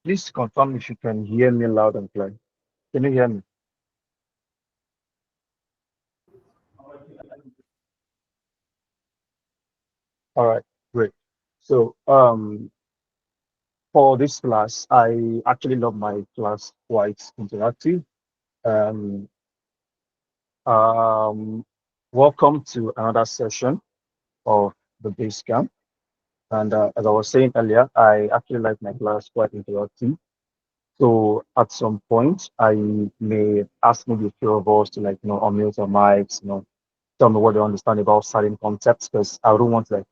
Please confirm if you can hear me loud and clear. Can you hear me? All right, great. So, for this class, I actually love my class quite interactive. Um, um, Welcome to another session of the Bootcamp. And as I was saying earlier, I actually like my class quite interactive. So at some point, I may ask maybe a few of us to unmute our mics, tell me what they understand about certain concepts because I don't want to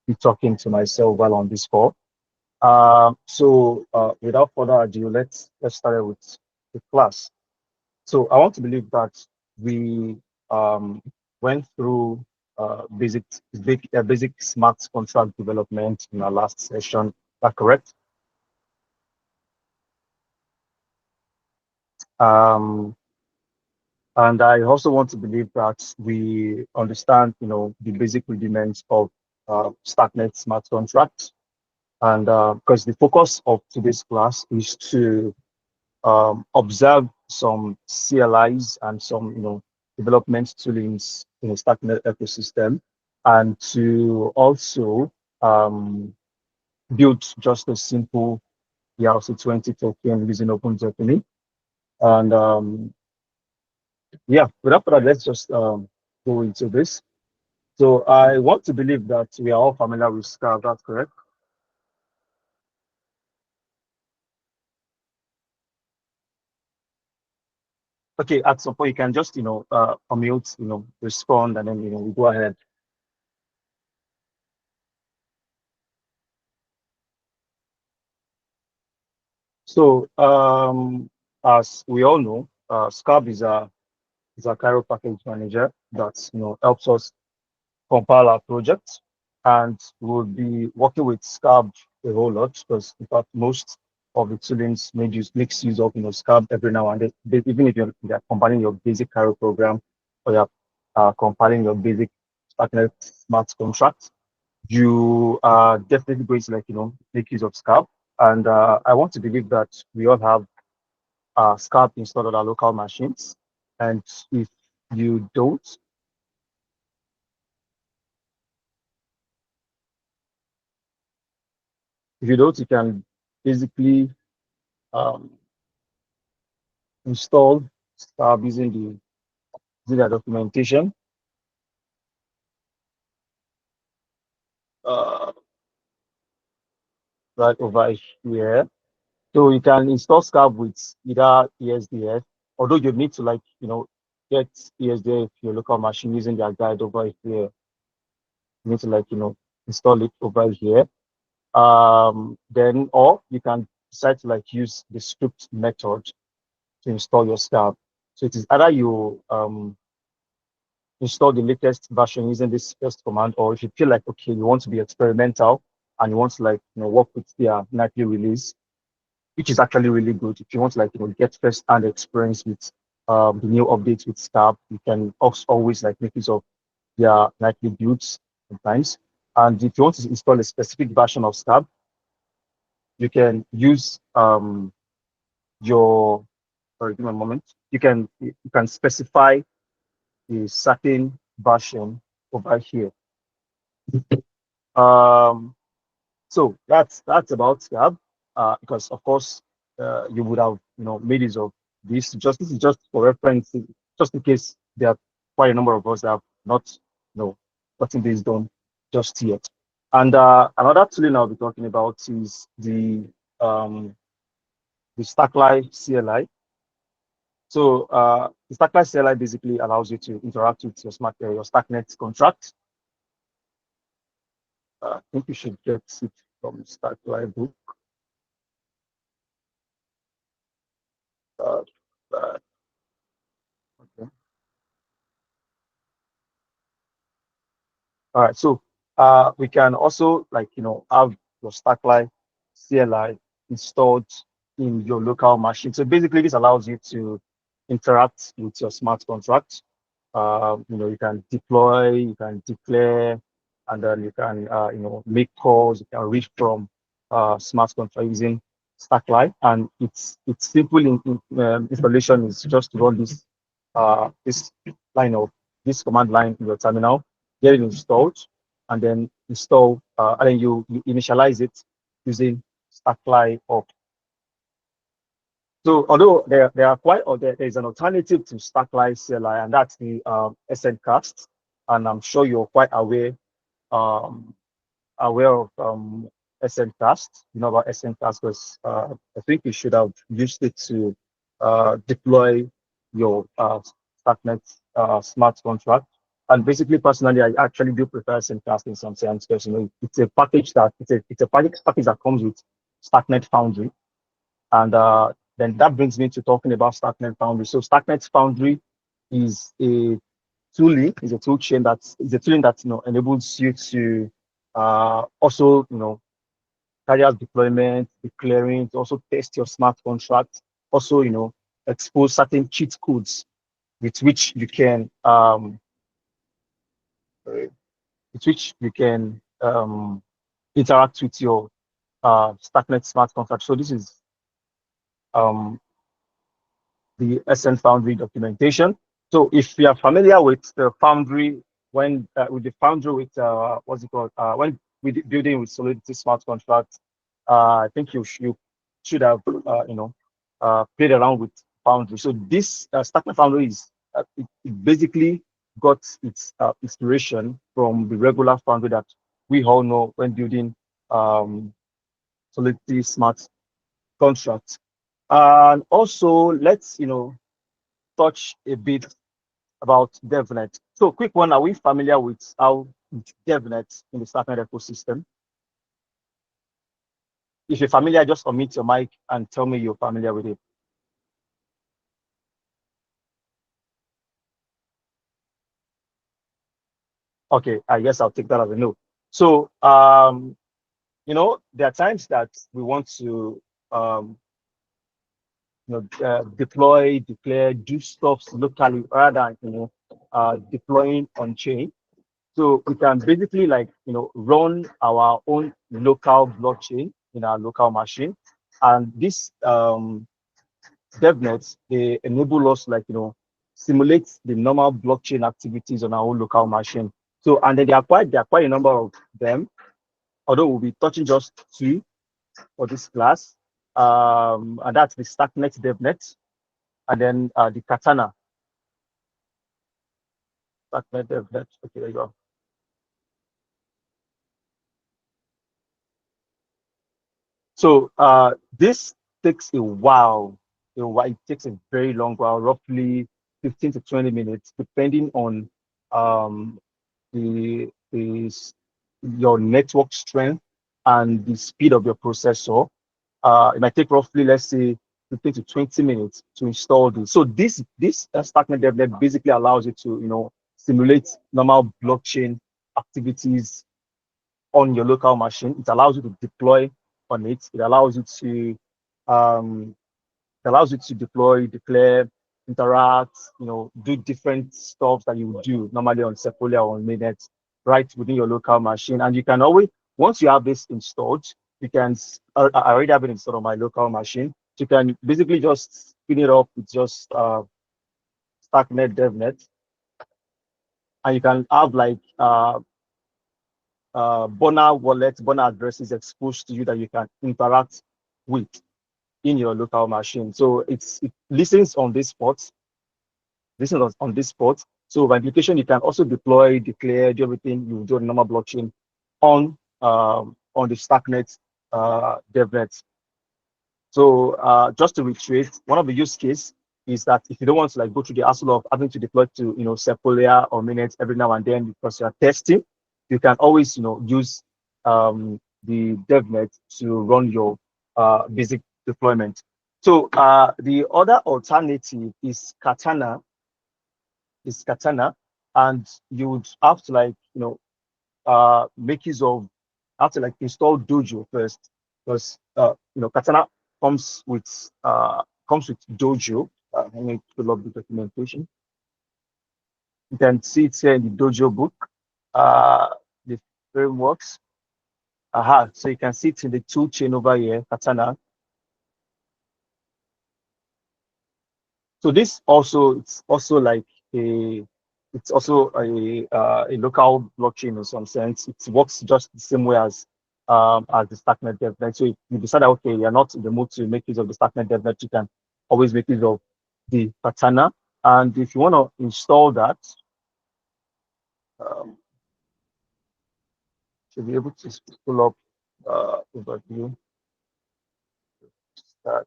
be talking to myself while on this call. Without further ado, let's start with the class. So I want to believe that we went through basic smart contract development in our last session. Is that correct? Um, and I also want to believe that we understand, the basic rudiments of Starknet smart contracts. And because the focus of today's class is to observe some CLIs and some, development toolings in the Starknet ecosystem, and to also um, build just a simple ERC20 token using OpenTokening. And yeah, without further, let's just go into this. So I want to believe that we are all familiar with Scarb. That's correct. Okay, at some point you can just unmute, respond, and then we go ahead. So as we all know, Scarb is a Cairo package manager that helps us compile our projects, and we'll be working with Scarb a whole lot because in fact most of the students makes use of Scarb every now and then, even if you're compiling your basic Cairo program or you're compiling your basic Starknet smart contract, you are definitely going to make use of Scarb. And I want to believe that we all have Scarb installed on our local machines. And if you don't, you can basically um, install Scarb using the documentation uh, right over here. So you can install Scarb with either ESDF, although you need to get ESDF your local machine using their guide over here. You need to install it over here. Then or you can decide to use the script method to install your Scarb. So it is either you install the latest version using this first command, or if you feel like okay, you want to be experimental and you want to work with their nightly release, which is actually really good. If you want to get first hand experience with the new updates with Scarb, you can also always make use of their nightly builds sometimes. And if you want to install a specific version of Scarb, you can use your sorry, give me a moment. You can specify a certain version over here. Um, so that's about Scab, because of course you would have made use of this is just for reference, just in case there are quite a number of us that have not gotten this done just yet. And another tooling I'll be talking about is the Starknet CLI. So the Starknet CLI basically allows you to interact with your Starknet contract. I think you should get it from Starknet book. Uh, uh, okay. All right. So we can also have your Starknet CLI installed in your local machine. So basically, this allows you to interact with your smart contract. You can deploy, you can declare, and then you can make calls. You can read from smart contract using Starkli, and it's simple installation is just to run this line of this command line in your terminal, get it installed, and then and then you initialize it using Starkli. So although there are quite or there is an alternative to Starkli CLI, and that's the SNcast, and I'm sure you're quite um, aware of SNcast. You know about SNcast because I think you should have used it to deploy your Starknet smart contract. And basically, personally, I actually do prefer SNcast in some sense because it's a package that it's a package that comes with Starknet Foundry, and then that brings me to talking about Starknet Foundry. So Starknet Foundry is a is a tool chain is a tooling that enables you to also carry out deployment, declaring, to also test your smart contract, also expose certain cheat codes with which you can with which you can interact with your Starknet smart contract. So this is um, the SN Foundry documentation. So if you are familiar with the Foundry, with the Foundry with what's it called? When building with Solidity smart contracts, I think you should have played around with Foundry. So this Starknet Foundry it basically got its inspiration from the regular Foundry that we all know when building Solidity smart contracts. And also, let's touch a bit about DevNet. So, quick one: are we familiar with how DevNet in the Starknet ecosystem? If you're familiar, just unmute your mic and tell me you're familiar with it. Okay, I guess I'll take that as a no. So, there are times that we want to, deploy, declare, do stuff locally rather than, deploying on chain. So we can basically run our own local blockchain in our local machine. And this DevNets, they enable us simulate the normal blockchain activities on our own local machine. So and then there are quite a number of them, although we'll be touching just two for this class. And that's the Starknet Devnet and then the Katana. Starknet Devnet. Okay, there you go. So this takes a while. It takes a very long while, roughly 15 to 20 minutes, depending on um, the your network strength and the speed of your processor. It might take roughly, let's say, 15 to 20 minutes to install this. So this Starknet DevNet basically allows you to simulate normal blockchain activities on your local machine. It allows you to deploy on it. Um, it allows you to deploy, declare, interact, do different stuff that you would do normally on Sepolia or on Mainnet right within your local machine. And you can always, once you have this installed, you can, I already have it installed on my local machine. So you can basically just spin it up with just Starknet DevNet. And you can have burner wallets, burner addresses exposed to you that you can interact with in your local machine. So it listens on this spot, on this spot. So by implication, you can also deploy, declare, do everything you do on normal blockchain on the Starknet DevNet. So just to reiterate, one of the use case is that if you don't want to go through the hassle of having to deploy to Sepolia or Minutes every now and then because you're testing, you can always use the DevNet to run your basic deployment. So the other alternative is Katana, and you would have to make use of have to install Dojo first because Katana comes with Dojo. Let me pull up the documentation. You can see it here in the Dojo book. The frameworks. So you can see it in the tool chain over here, Katana. So this also, it's also like a it's also a local blockchain in some sense. It works just the same way as the Starknet Devnet. So if you decide that, okay, you're not in the mood to make use of the Starknet Devnet, you can always make use of the Katana. And if you want to install that, um, should be able to pull up overview. Start.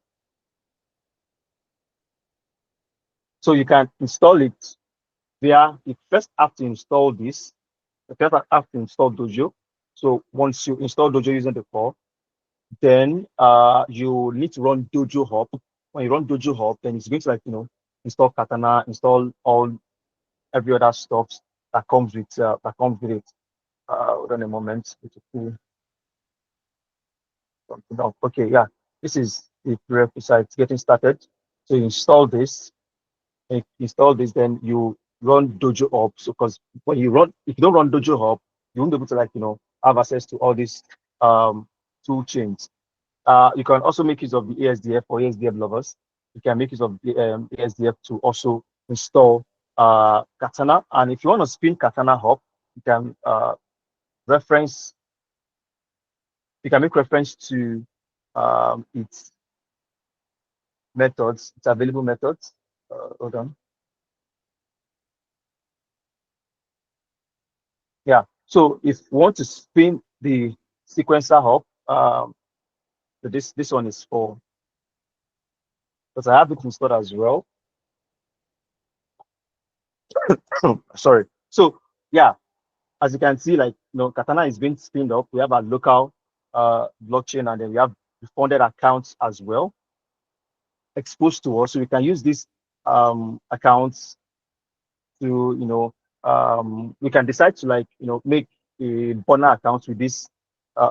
So you can install it via, you first have to install this. You first have to install Dojo. So once you install Dojo using the core, then you need to run Dojo Hub. When you run Dojo Hub, then it's going to, like, install Katana, install all every other stuff that comes with it. Hold on a moment. Okay, yeah. This is the prerequisite getting started. So you install this. Install this, then you run Dojo Hub. So because if you don't run Dojo Hub, you won't be able to, like, have access to all these tool chains. You can also make use of the ASDF for ASDF lovers. You can make use of the ASDF to also install Katana. And if you want to spin Katana up, you can reference. You can make reference to its methods, its available methods. Hold on. Yeah. So if you want to spin the sequencer up, so this one is for, because I have it installed as well. Sorry. So yeah, as you can see, like, Katana is being spinned up. We have a local blockchain, and then we have the funded accounts as well exposed to us. So we can use these accounts to, we can decide to, like, make a burner account with this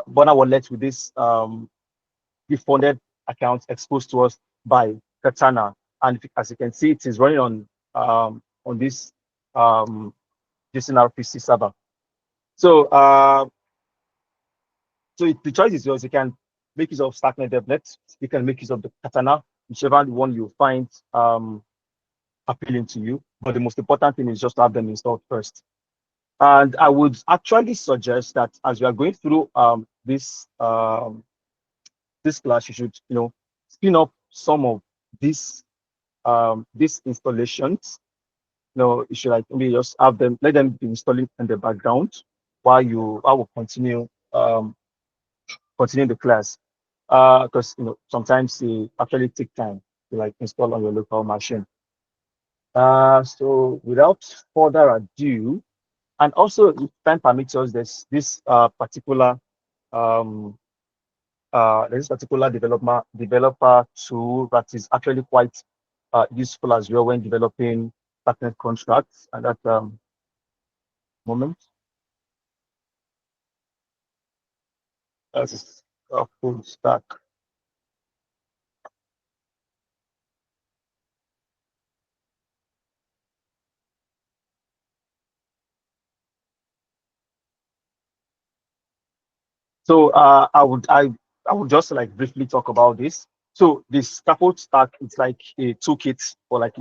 burner wallet with this the funded accounts exposed to us by Katana. And as you can see, it is running on this JSON-RPC server. So the choice is yours. You can make use of Starknet Devnet. You can make use of the Katana, whichever one you find appealing to you. But the most important thing is just to have them installed first. And I would actually suggest that as you are going through this class, you should, spin up some of these installations. You should, like, maybe just have them, let them be installing in the background while I will continue the class, because sometimes they actually take time to, like, install on your local machine. So without further ado, and also if time permits us, there's um this particular developer tool that is actually quite useful as well when developing Starknet contracts. And that moment, that's a full stack. So I would just, like, briefly talk about this. So this scaffold stack, it's like a toolkit for, like,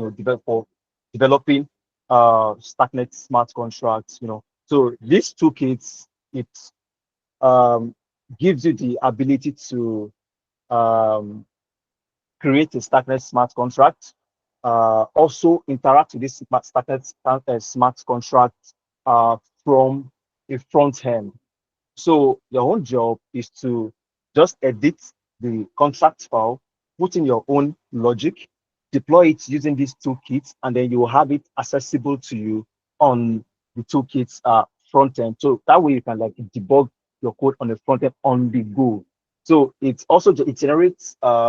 developing Starknet smart contracts. So this toolkit, it um, gives you the ability to um, create a Starknet smart contract, also interact with this Starknet smart contract from a front end. So your own job is to just edit the contract file, put in your own logic, deploy it using these toolkits, and then you will have it accessible to you on the toolkits front end. So that way you can, like, debug your code on the front end on the go. So it generates ABI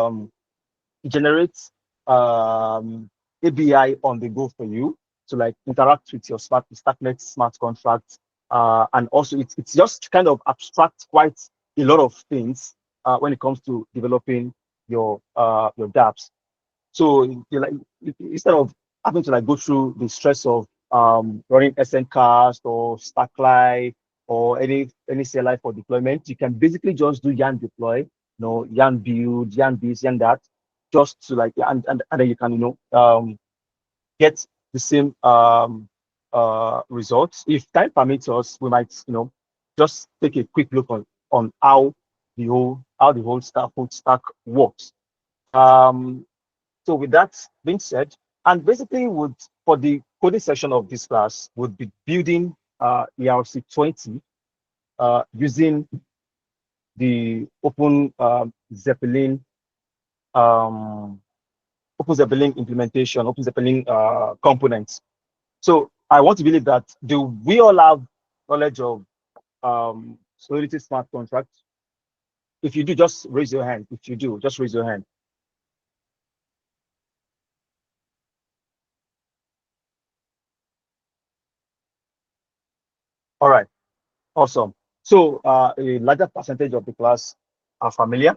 on the go for you to, like, interact with your Starknet smart contracts. And also it's just kind of abstract quite a lot of things when it comes to developing your dApps. So like, instead of having to, like, go through the stress of running SNcast or Starkli or any CLI for deployment, you can basically just do yarn deploy, yarn build, yarn this, yarn that, just to, like, and then you can, get the same results. If time permits us, we might, just take a quick look on how the whole stack works. So with that being said, and basically would for the coding section of this class would be building ERC20 using the um, Open Zeppelin implementation, Open Zeppelin components. So I want to believe that do we all have knowledge of Solidity smart contract? If you do, just raise your hand. If you do, just raise your hand. All right, awesome. So a larger percentage of the class are familiar.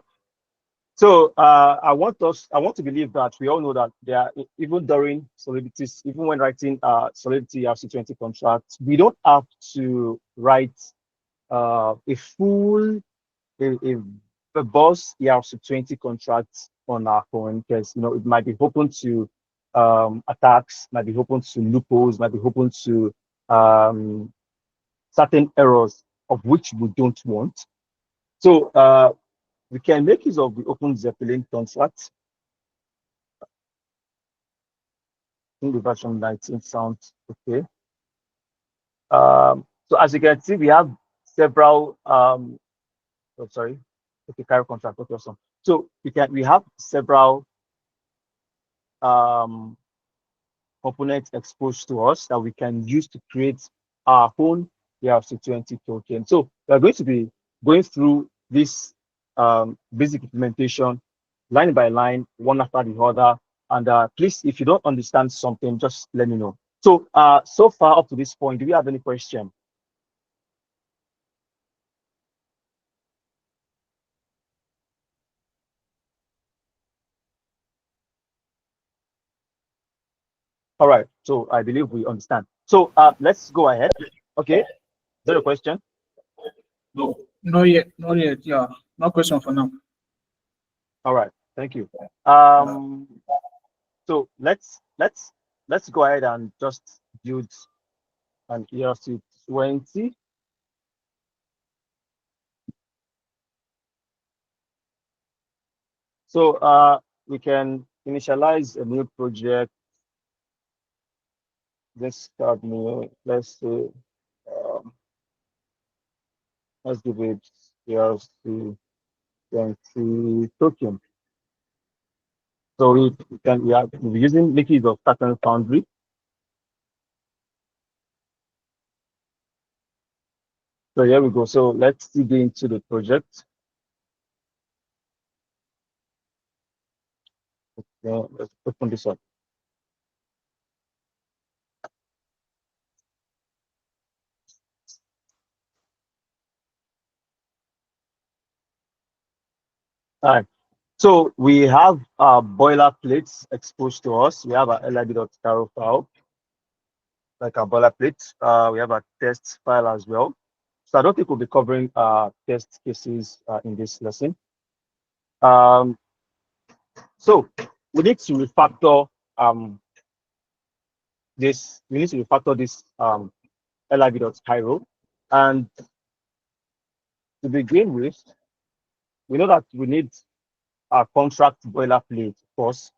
So I want to believe that we all know that there are, even during Solidities, even when writing Solidity ERC20 contracts, we don't have to write a full a verbose ERC20 contract on our phone, because it might be open to attacks, might be open to loopholes, might be open to um, certain errors of which we don't want. So we can make use of the Open Zeppelin contract. I think the version 19 sounds okay. So as you can see, we have several. Oh, sorry, okay, Cairo contract. Okay, awesome. So we have several um, components exposed to us that we can use to create our own ERC20 token. So we're going to be going through this basic implementation line by line, one after the other. And please, if you don't understand something, just let me know. So so far up to this point, do you have any question? All right. So I believe we understand. So let's go ahead. Okay. Is there a question? No, not yet, not yet. Yeah, no question for now. All right. Thank you. Um, so let's go ahead and just build an ERC20. So we can initialize a new project. Let's start new. Let's give it ERC20 token. So we're using Mickey's of Starknet Foundry. So here we go. So let's dig into the project. Okay, let's open this up. All right. So we have boilerplates exposed to us. We have a lib.caro file, like a boilerplate. We have a test file as well. So I don't think we'll be covering test cases in this lesson. Um, so we need to refactor this. We need to refactor this lib.cairo. And to begin with, we know that we need a contract boilerplate, of course.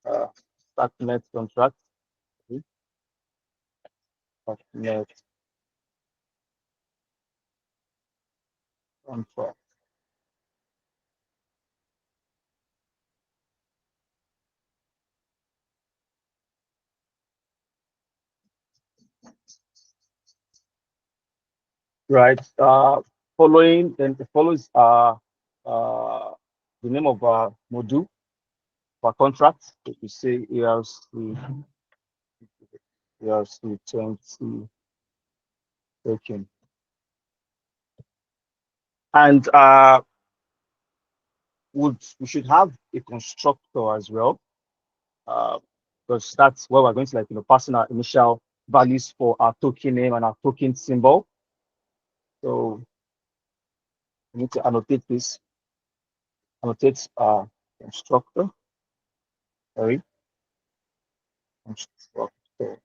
Uh, Starknet contract. Starknet contract. Right. Then it follows the name of our module for contract. If you say ERC20 token. And we should have a constructor as well. Because that's where we're going to pass in our initial values for our token name and our token symbol. So we need to annotate this, annotate our constructor. Sorry. Constructor.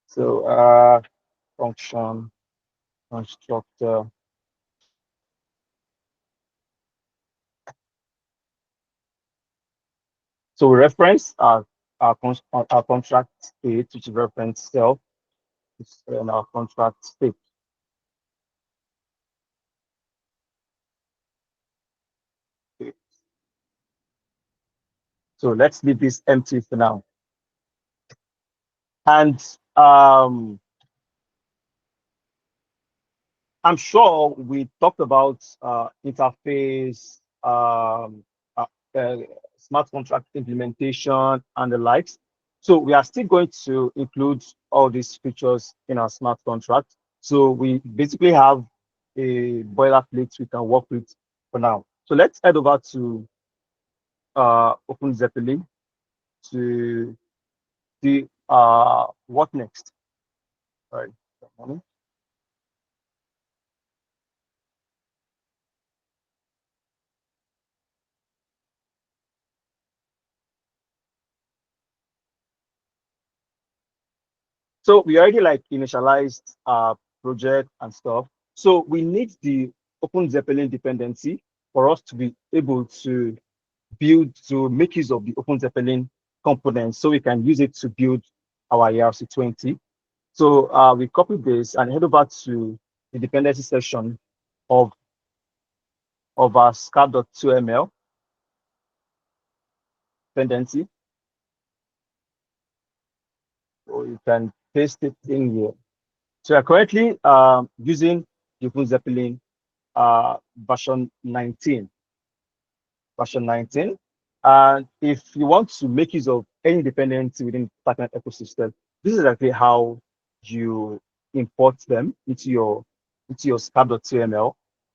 So function constructor. So we reference our contract state, which is reference self, and our contract state. Okay. So let's leave this empty for now. And I'm sure we talked about interface, uh, uh, smart contract implementation, and the likes. So we are still going to include all these features in our smart contract. So we basically have a boilerplate we can work with for now. So let's head over to Open Zeppelin to see what next. All right. So we already like initialized our project and stuff. So we need the Open Zeppelin dependency for us to be able to to make use of the Open Zeppelin components so we can use it to build our ERC20. So we copy this and head over to the dependency section of, our scarb.2ml dependency. So you can paste it in here. So we're currently using the Open Zeppelin version 19. And if you want to make use of any dependency within Starknet ecosystem, this is exactly how you import them into your scarb.tml.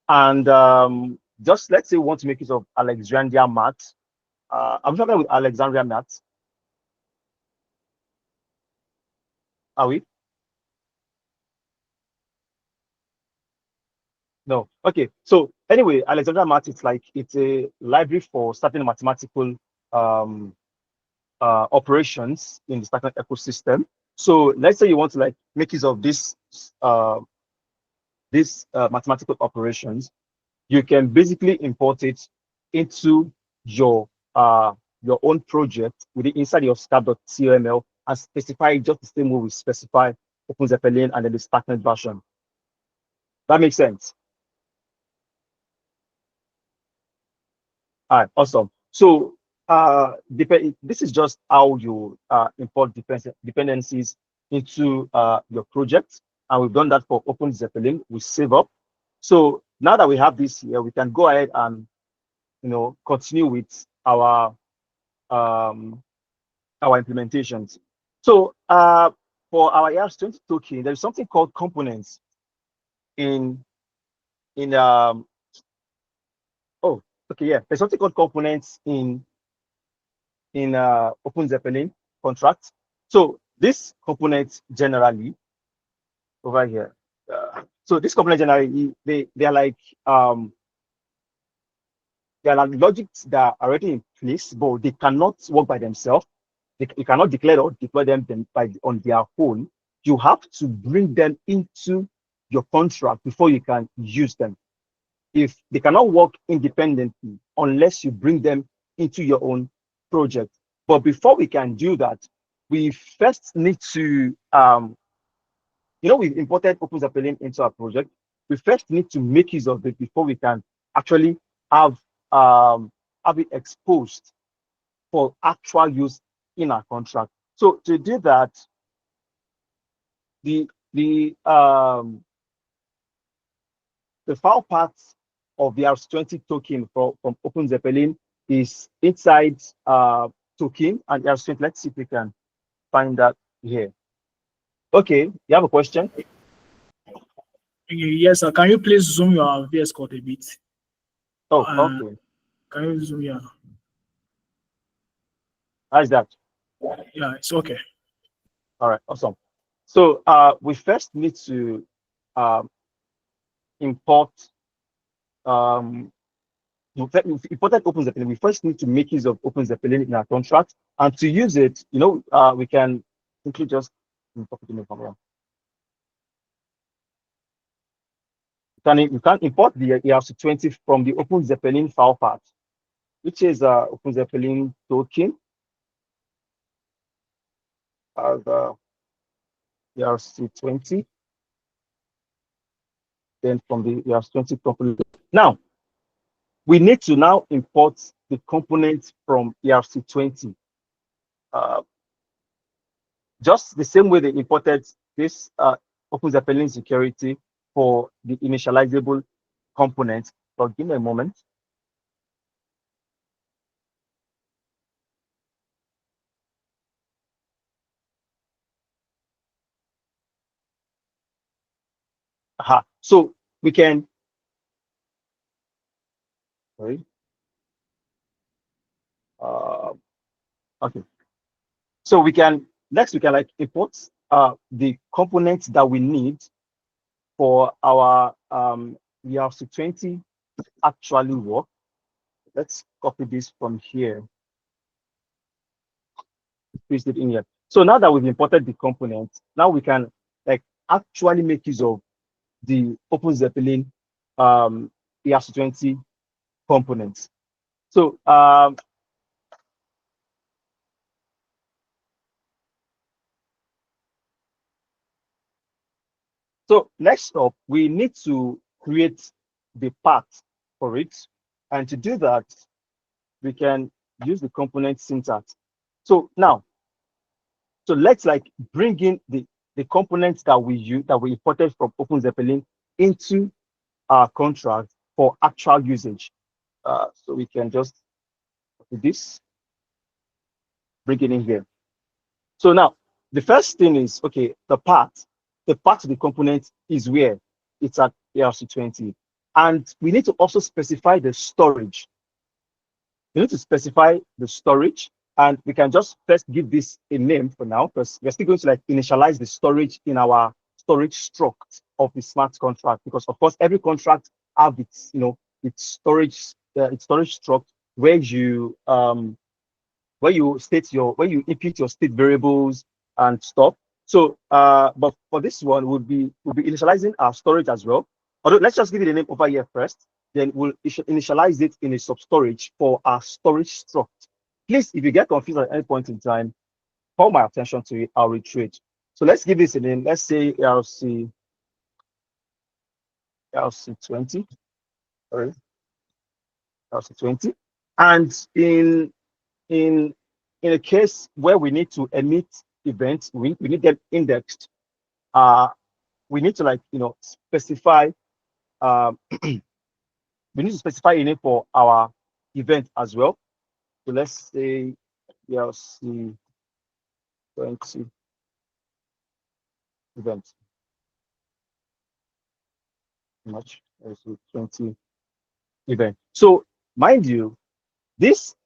And just let's say we want to make use of Alexandria Mat. I'm talking with Alexandria Mat. Are we? No. Okay. So anyway, Alexandria Mat, it's a library for certain mathematical um, operations in the Starknet ecosystem. So let's say you want to like make use of uh, this mathematical operations, you can basically import it into your own project within inside your scarb.tml and specify it just the same way we specify Open Zeppelin and then the Starknet version. That makes sense. All right, awesome. So this is just how you import dependencies into your project. And we've done that for Open Zeppelin. We save up. So now that we have this here, we can go ahead and continue with um, our implementations. So for our ERC20 token, there's something called components in in oh okay, yeah, there's something called components in Open Zeppelin contract. So this component generally over here. So this component generally they are like they are like logics that are already in place, but they cannot work by themselves. You cannot declare or deploy them on their own. You have to bring them into your contract before you can use them. If they cannot work independently unless you bring them into your own project. But before we can do that, we first need to, we've imported Open Zeppelin into our project. We first need to make use of it before we can actually have have it exposed for actual use in our contract. So to do that, the the um, the file path of the ERC20 token from Open Zeppelin is inside token and ERC20. Let's see if we can find that here. Okay, you have a question? Yes, sir. Can you please zoom your VS Code a bit? Oh, okay. Can you zoom? Yeah. How's that? Yeah, it's okay. All right, awesome. So we first need to import imported OpenZeppelin, we first need to make use of OpenZeppelin in our contract, and to use it, we can simply just import it in the program. You can import the ERC20 from the OpenZeppelin file path, which is OpenZeppelin token as ERC20. Then from the ERC20 component. Now, we need to now import the components from ERC20. Just the same way they imported this OpenZeppelin security for the initializable component. So give me a moment. So we can, sorry. Okay. So we can, next we can like import the components that we need for our ERC20 actually work. Let's copy this from here, paste it in here. So now that we've imported the components, now we can like actually make use of the OpenZeppelin ERC20 components. So next up, we need to create the path for it, and to do that, we can use the component syntax. So now, let's like bring in the components that we imported from OpenZeppelin into our contract for actual usage. So we can just do this, bring it in here. So now the first thing is, okay, the path of the component is where it's at ERC20, and we need to also specify the storage. We need to specify the storage, and we can just first give this a name for now, because we're still going to like initialize the storage in our storage struct of the smart contract, because of course every contract have its its storage struct where you input your state variables and stuff. So but for this one, we'll be initializing our storage as well. Although let's just give it a name over here first, then we'll initialize it in a sub storage for our storage struct. Please, if you get confused at any point in time, call my attention to it, I'll retrieve. So let's give this a name. Let's say ERC20. Sorry, ERC20. And in a case where we need to emit events, we need them indexed. We need to like specify we need to specify a name for our event as well. So let's say ERC20 event. Much ERC20 event. So mind you, this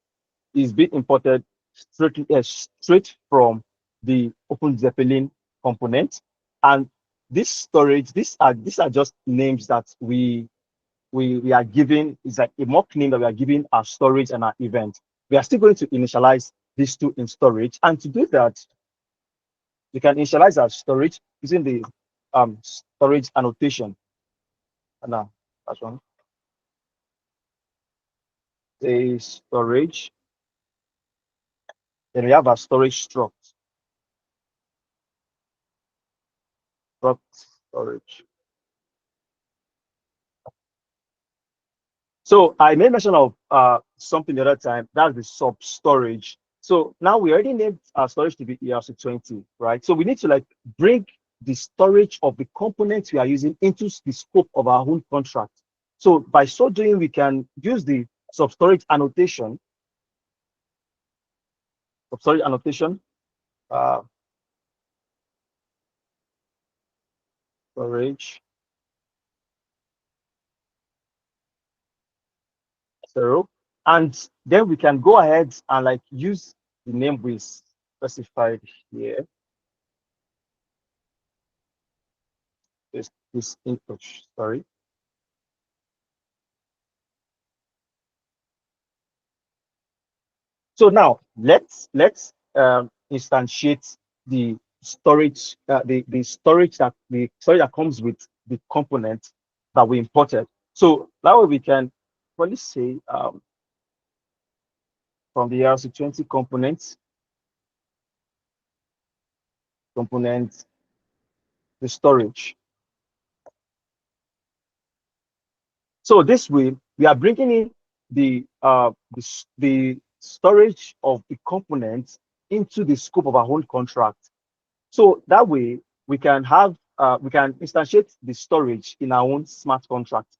is being imported straight from the OpenZeppelin component, and this storage, these are just names that we are giving. Is like a mock name that we are giving our storage and our event. We are still going to initialize these two in storage, and to do that, we can initialize our storage using the storage annotation. And now that's one. The storage. Then we have our storage struct. Storage. So I made mention of something the other time. That's the sub storage. So now we already named our storage to be ERC20, right? So we need to like bring the storage of the components we are using into the scope of our own contract. So by so doing, we can use the sub storage annotation. Storage 0, and then we can go ahead and like use the name we specified here. This input, sorry. So now let's instantiate the storage, the storage that comes with the component that we imported. So that way we can probably say from the ERC20 component, the storage. So this way we are bringing in the storage of the components into the scope of our own contract. So that way we can instantiate the storage in our own smart contract.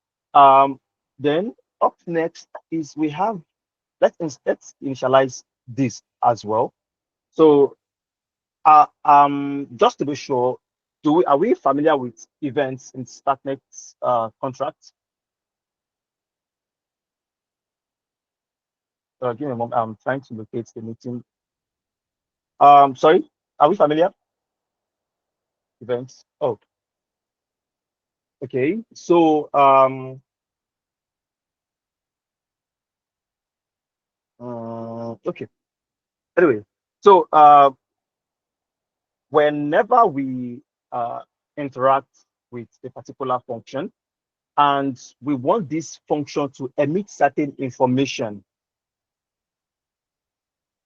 Then up next is we have let's initialize this as well. So just to be sure, are we familiar with events in Starknet contract? Give me a moment. I'm trying to locate the meeting. Sorry, are we familiar? Events. Oh, okay. So okay. Anyway, so whenever we interact with a particular function and we want this function to emit certain information,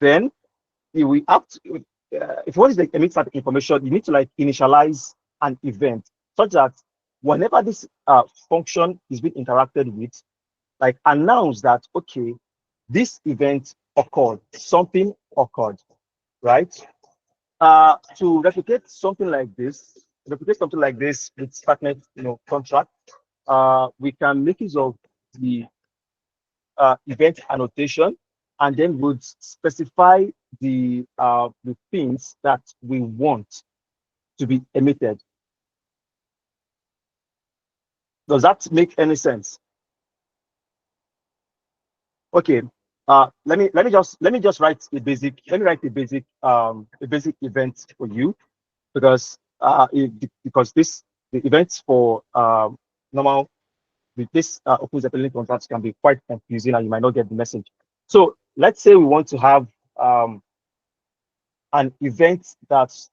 then we have to, if you want to emit certain information, you need to like initialize an event such that whenever this function is being interacted with, like announce that, okay, this event occurred, something occurred, right? To replicate something like this with Starknet, contract, we can make use of the event annotation, and then would specify the things that we want to be emitted. Does that make any sense? Okay. Let me just write a basic event for you, because the events for normal with this open Zeppelin contracts can be quite confusing and you might not get the message. So let's say we want to have an event that's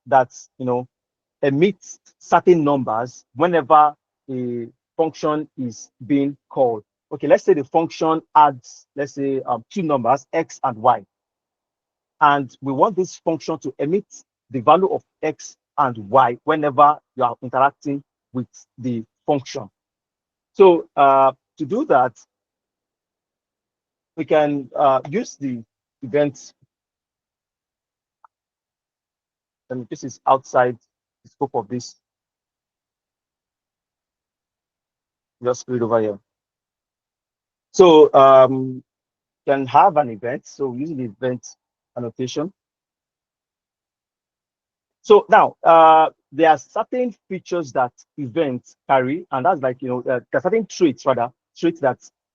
emits certain numbers whenever a function is being called. Okay, let's say the function adds, let's say, two numbers, x and y, and we want this function to emit the value of x and y whenever you are interacting with the function. So to do that, we can use the event, and this is outside the scope of this. Just put it over here. So can have an event. So using the event annotation. So now there are certain features that events carry, and that's like there are certain traits that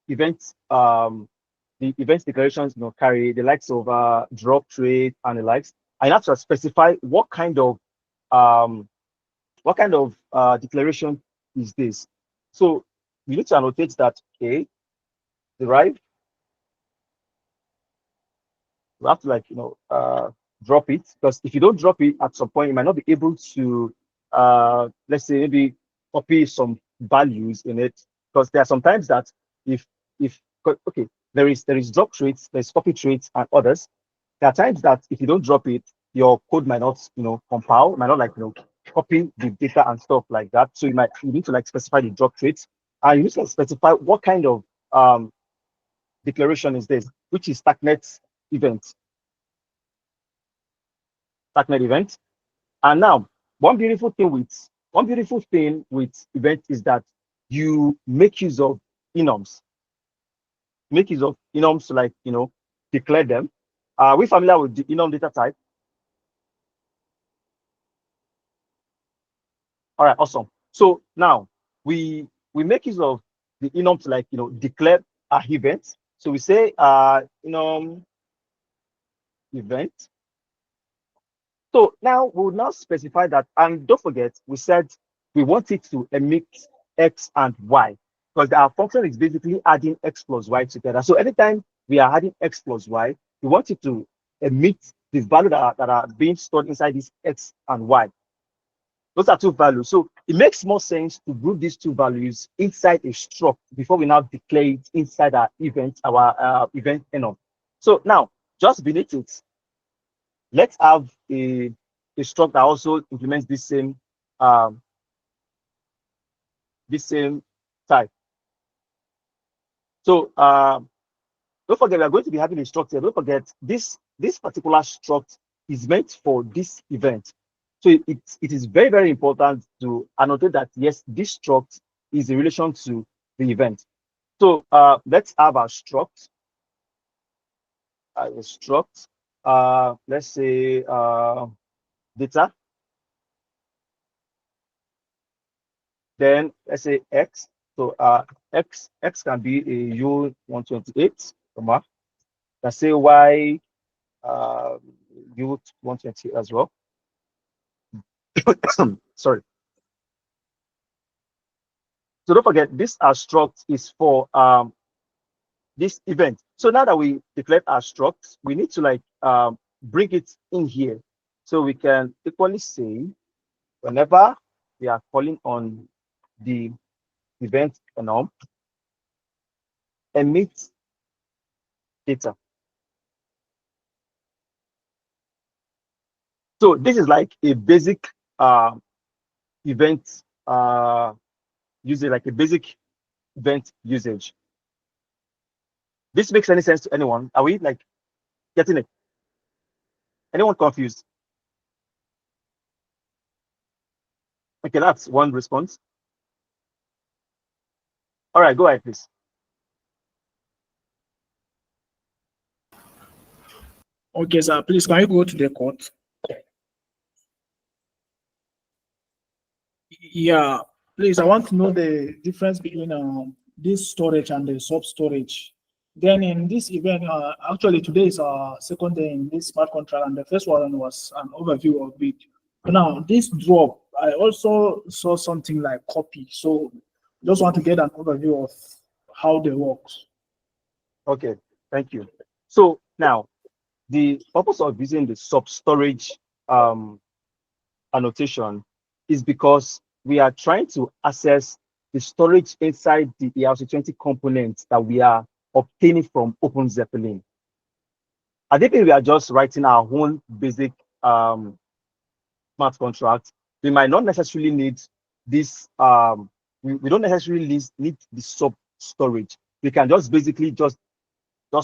events the events declarations carry, the likes of drop trait and the likes. I have to specify what kind of declaration is this. So we need to annotate that, okay, derive. We have to drop it, because if you don't drop it at some point, you might not be able to let's say maybe copy some values in it, because there are sometimes that if okay, there is drop traits, there's copy traits and others. There are times that if you don't drop it, your code might not compile, might not copy the data and stuff like that. So you need to specify the drop traits, and you need to specify what kind of declaration is this, which is Starknet event. Starknet event. And now one beautiful thing with event is that you make use of enums. Make use of enums to declare them. Are we familiar with the enum data type? All right, awesome. So now we make use of the enum to declare our event. So we say enum event. So now we will now specify that, and don't forget, we said we want it to emit x and y, because our function is basically adding x plus y together. So anytime we are adding x plus y, you want it to emit the value that are being stored inside this X and Y. Those are two values. So it makes more sense to group these two values inside a struct before we now declare it inside our event enum. So now, just beneath it, let's have a struct that also implements this same type. So don't forget, we are going to be having a struct here. Don't forget, this particular struct is meant for this event. So it is very, very important to annotate that, yes, this struct is in relation to the event. So let's have our struct. Let's say data. Then let's say X. So X can be a U128, let's say Y U120 as well. Sorry. So don't forget, this struct is for this event. So now that we declared our struct, we need to like bring it in here. So we can equally say whenever we are calling on the event enum, emit data. So this is like a basic event usage, like a basic event usage. This makes any sense to anyone? Are we like getting it? Anyone confused? Okay, that's one response. All right, go ahead, please. Okay, sir. Please, can you go to the code? Yeah, please. I want to know the difference between this storage and the sub storage. Then in this event, actually today is our second day in this smart contract, and the first one was an overview of it. Now this drop, I also saw something like copy. So just want to get an overview of how they work. Okay, thank you. So now the purpose of using the sub storage annotation is because we are trying to access the storage inside the ERC20 components that we are obtaining from Open Zeppelin. I think we are just writing our own basic smart contract. We might not necessarily need this. We don't necessarily need the sub storage. We can just basically just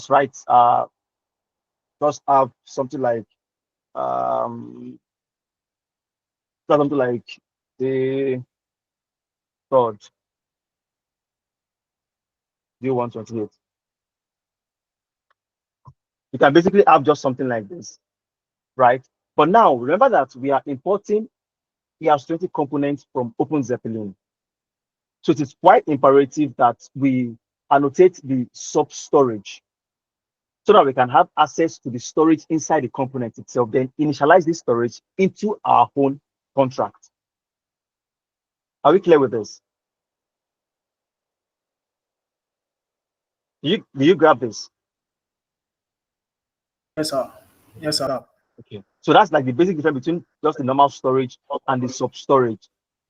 write just have something like the third U128. You can basically have just something like this, right? But now remember that we are importing ERC20 components from Open Zeppelin. So it is quite imperative that we annotate the sub storage so that we can have access to the storage inside the component itself, then initialize this storage into our own contract. Are we clear with this? Do you grab this? Yes, sir. Yes, sir. Okay. So that's like the basic difference between just the normal storage and the sub storage.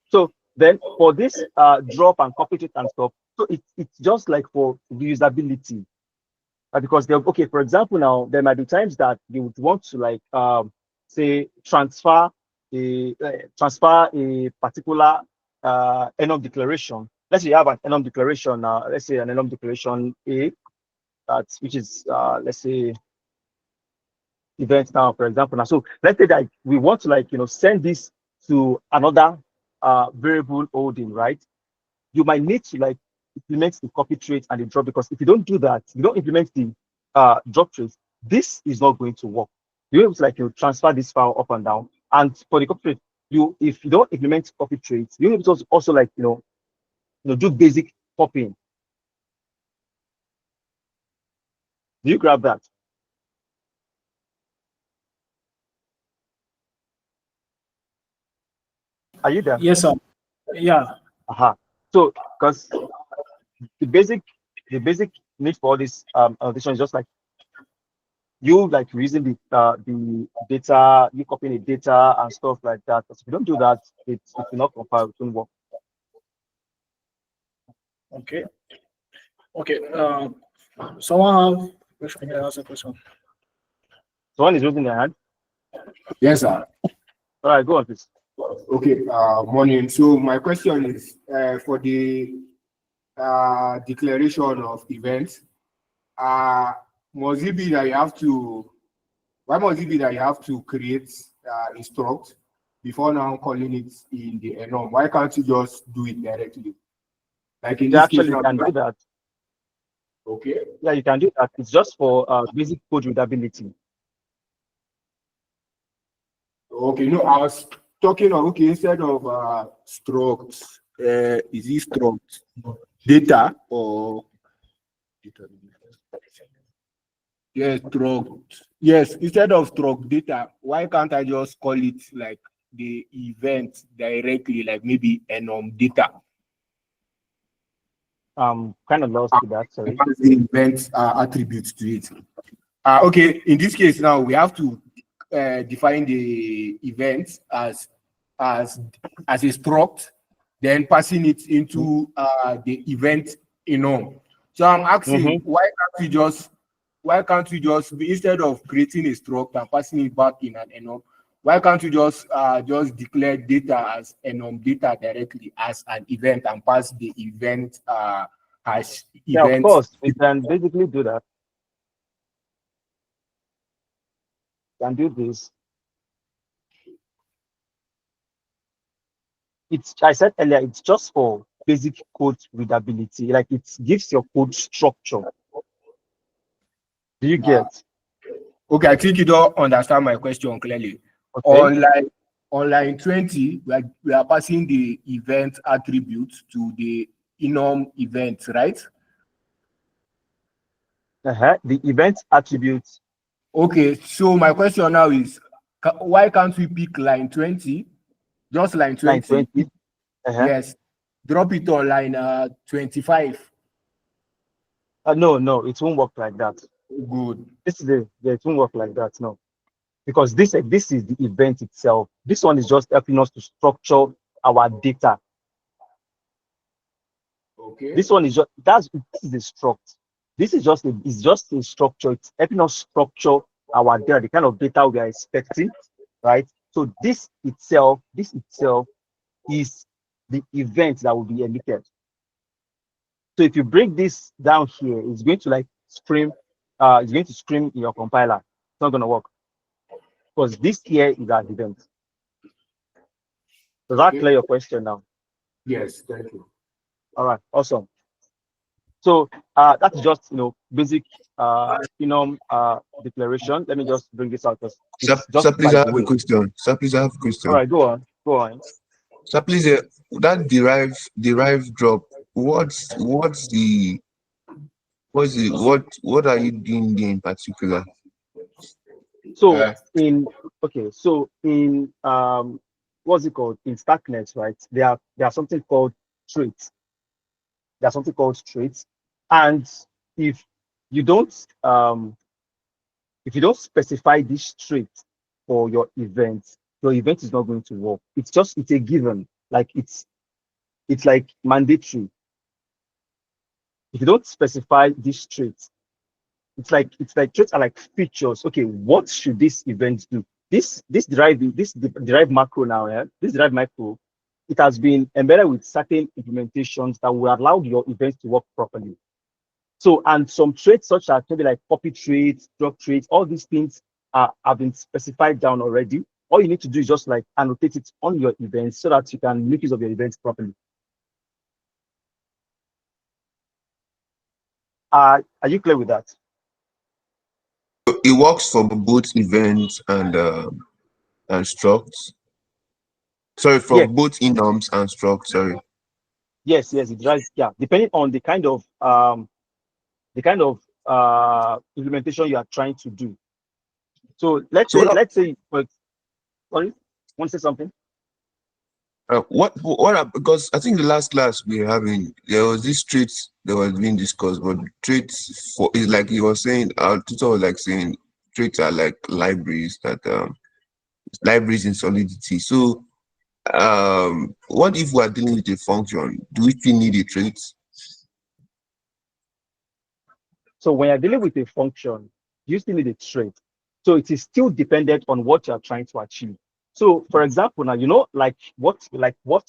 So then for this drop and copy it and stuff, so it's just like for reusability. Because they're okay, for example, now there might be times that you would want to like say transfer a particular enum declaration. Let's say you have an enum declaration, let's say an enum declaration A, which is let's say event now, for example. Now, so let's say that we want to like send this to another variable holding, right? You might need to like implement the copy trace and the drop, because if you don't do that, you don't implement the drop trace, this is not going to work. You're able to like transfer this file up and down. And for the copy trace, if you don't implement copy trace, you're able to also like do basic copying. Do you grab that? Are you there? Yes, sir. Yeah. So because the basic need for all this addition is just like you like using the data, you copying the data and stuff like that. If you don't do that, it will not compile, it won't work. Okay. Okay. Someone have question. Can I ask a question? Someone is raising their hand. Yes, sir. All right, go on, please. Okay. Morning. So my question is for the declaration of events. Must it be that you have to? Why must it be that you have to create instruct before now calling it in the enum? Why can't you just do it directly? Like in Yeah, this case actually, you now. can do that. Okay. Yeah, you can do that. It's just for basic code readability. Okay. No, I was talking of instead of struct, is it struct data or data? Yes, struct. Yes, instead of struct data, why can't I just call it like the event directly, like maybe enum data? Kind of lost with that, sorry. As the event attributes to it. Okay, in this case now we have to define the event as a struct, then passing it into the event enum. So I'm asking, why can't we just instead of creating a struct and passing it back in an enum, why can't we just declare data as enum data directly as an event and pass the event hash Yeah, of event? course, we can basically do that. Can do this. I said earlier, it's just for basic code readability. Like it gives your code structure. Do you get? Okay, I think you don't understand my question clearly. Okay. On line 20, we are passing the event attribute to the enum event, right? The event attributes. Okay, so my question now is, why can't we pick line 20, just line 20? Line 20. Yes, drop it on line 25. No, it won't work like that. Good. It won't work like that, no. Because this is the event itself. This one is just helping us to structure our data. Okay. This one is just this is the struct. This is just a structure. It's helping us structure our data, the kind of data we are expecting, right? So this itself is the event that will be emitted. So if you break this down here, it's going to like scream, it's going to scream in your compiler. It's not going to work because this here is our event. Does that clear your question now? Yes, thank you. All right, awesome. So that's just basic enum declaration. Let me just bring this out because Sir, please, I have a question. Sir, please, I have a question. All right, go on. Sir, please, that derive drop. What are you doing there in particular? So in what's it called in Starknet, right? There are something called traits. There's something called traits, and if you don't specify this trait for your event is not going to work. It's a given. Like it's like mandatory. If you don't specify this trait, it's like traits are like features. Okay, what should this event do? This derived macro now, this derived macro, it has been embedded with certain implementations that will allow your events to work properly. So, and some traits such as maybe like copy traits, drop traits, all these things have been specified down already. All you need to do is just like annotate it on your events so that you can make use of your events properly. Are you clear with that? It works for both events and structs. Sorry, for both enums and structs. Sorry. Yes, it drives. Yeah, depending on the kind of implementation you are trying to do. So let's say, sorry, want to say something? Because I think the last class we were having, there was this traits that was being discussed, but traits is like he was saying, our tutor was like saying traits are like libraries that libraries in Solidity. So what if we are dealing with a function? Do we still need a trait? So when you're dealing with a function, you still need a trait. So it is still dependent on what you're trying to achieve. So for example, now like what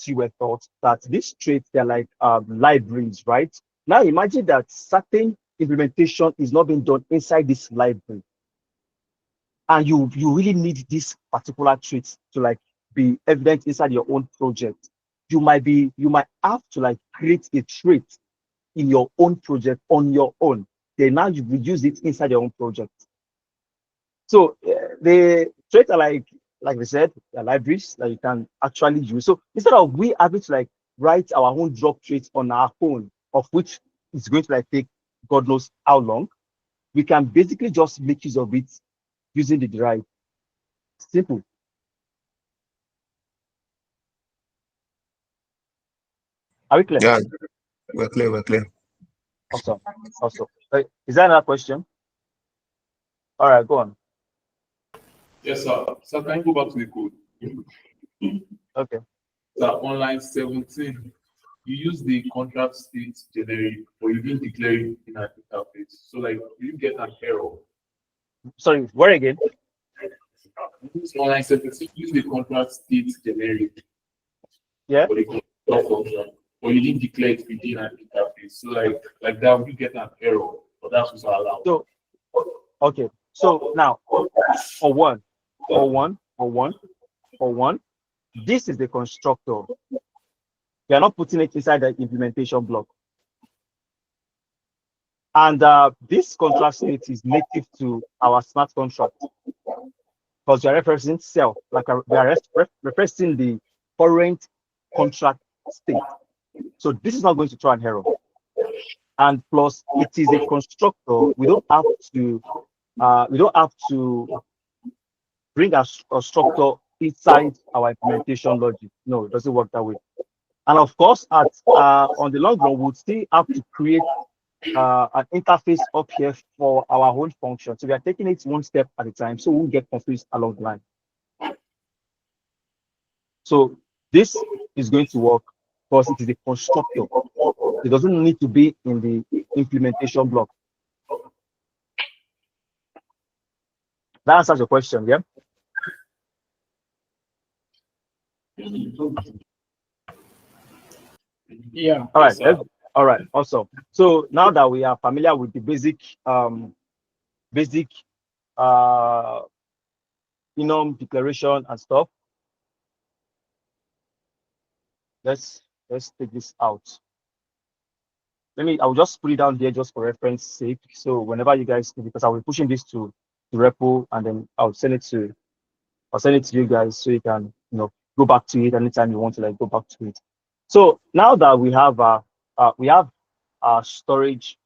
you were taught that these traits, they're like libraries, right? Now imagine that certain implementation is not being done inside this library, and you really need this particular trait to like be evident inside your own project. You might have to like create a trait in your own project on your own. Then now you will use it inside your own project. So the traits are like we said, the libraries that you can actually use. So instead of we having to like write our own drop traits on our phone, of which is going to like take God knows how long, we can basically just make use of it using the derive. Simple. Are we clear? Yeah, we're clear, we're clear. Awesome. Awesome. Is there another question? All right, go on. Yes, sir. So can you go back to the code? Okay. So on line 17, you use the contract state generic, but you didn't declare it in an interface. So like you get an error. Sorry, where again? So on line 17, use the contract state generic. Yeah. For the contract function, but you didn't declare it within an interface. So like that, you get an error, but that's what's allowed. So okay. So now for one, this is the constructor. We are not putting it inside the implementation block. And this contract state is native to our smart contract because we are referencing cell, like we are referencing the current contract state. So this is not going to throw an error. And plus, it is a constructor. We don't have to bring a structure inside our implementation logic. No, it doesn't work that way. And of course, on the long run, we'll still have to create an interface up here for our own function. So we are taking it one step at a time, so we won't get confused along the line. So this is going to work because it is a constructor. It doesn't need to be in the implementation block. That answers your question, yeah? Yeah. All right. All right. Awesome. So now that we are familiar with the basic enum declaration and stuff, let's take this out. I'll just put it down there just for reference sake. So whenever you guys, because I'll be pushing this to repo, and then I'll send it to you guys so you can go back to it anytime you want to like go back to it. So now that we have our storage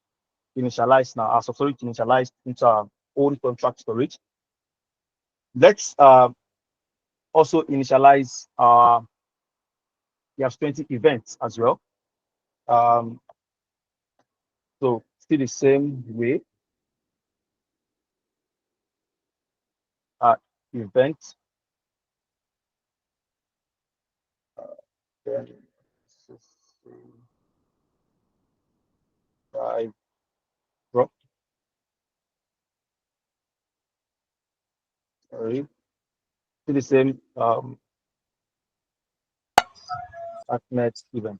initialized now, our storage initialized into our own contract storage, let's also initialize our ERC20 events as well. So still the same way. Event. Drop. Sorry. Still the same Starknet event.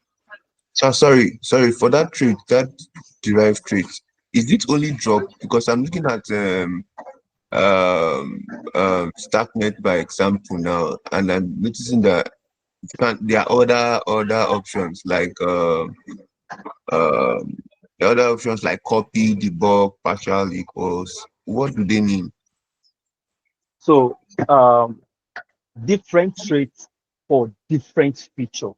So sorry for that trait, that derived trait. Is it only drop? Because I'm looking at Starknet by example now, and I'm noticing that there are other options like the other options like copy, debug, partial equals. What do they mean? So different traits for different feature.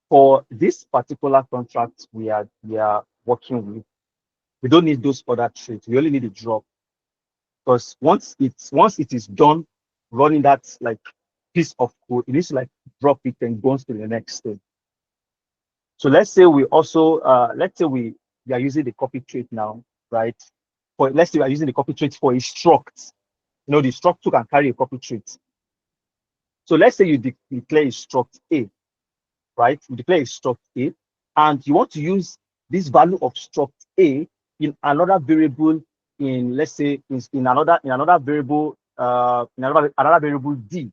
For this particular contract we are working with, we don't need those other traits. We only need a drop, because once it is done running that like piece of code, it needs to like drop it and go on to the next step. So let's say we also we are using the copy trait now, right? for, let's say we are using the copy trait for a struct. You know, the struct too can carry a copy trait. So let's say you declare a struct A, right? You declare a struct A, and you want to use this value of struct A in another variable, in, let's say, in another variable, in another variable D.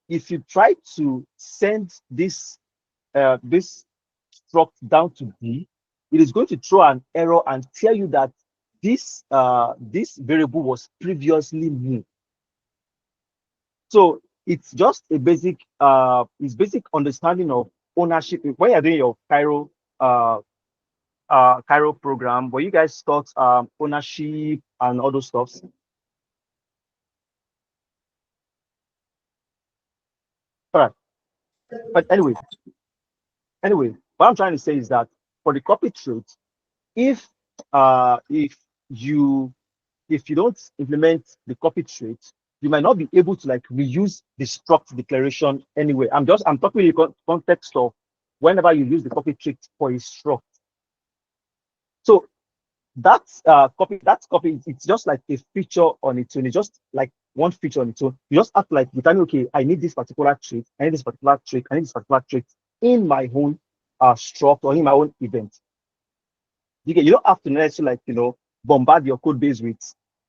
If you try to send this this struct down to D, it is going to throw an error and tell you that this this variable was previously moved. So it's just a basic basic understanding of ownership. When you're doing your Cairo Cairo program, where you guys taught ownership and all those stuffs. All right. But anyway, what I'm trying to say is that for the copy trait, if you don't implement the copy trait, you might not be able to like reuse the struct declaration anyway. I'm talking in the context of whenever you use the copy trait for a struct. So that's copy, it's just like a feature on its own. It's just like one feature on its own. You just act like you tell me, okay, I need this particular trait, I need this particular trait, I need this particular trait in my own struct or in my own event. You don't have to necessarily, like, you know, bombard your code base with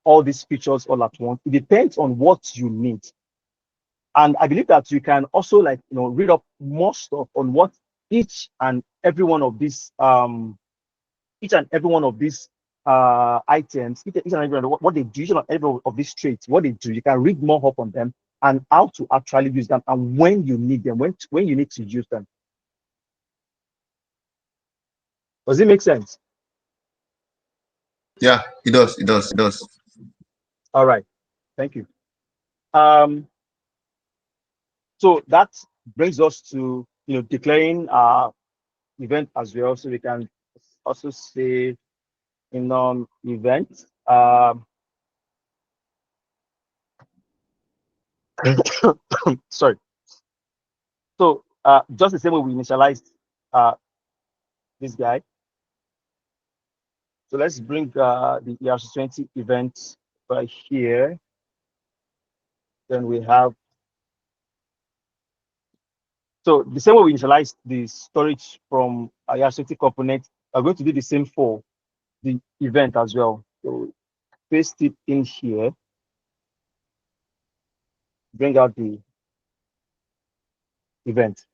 all these features all at once. It depends on what you need. And I believe that you can also, like, you know, read up more stuff on what each and every one of these items, each and every one, what they do, each and every one of these traits, what they do. You can read more up on them and how to actually use them and when you need them, when you need to use them. Does it make sense? Yeah, it does. It does. It does. All right. Thank you. So that brings us to, you know, declaring event as well. So we can also say in event. Sorry. So just the same way we initialized this guy. So let's bring the ERC20 event right here. Then we have, so the same way we initialized the storage from ERC20 component, we're going to do the same for the event as well. So paste it in here, bring out the event.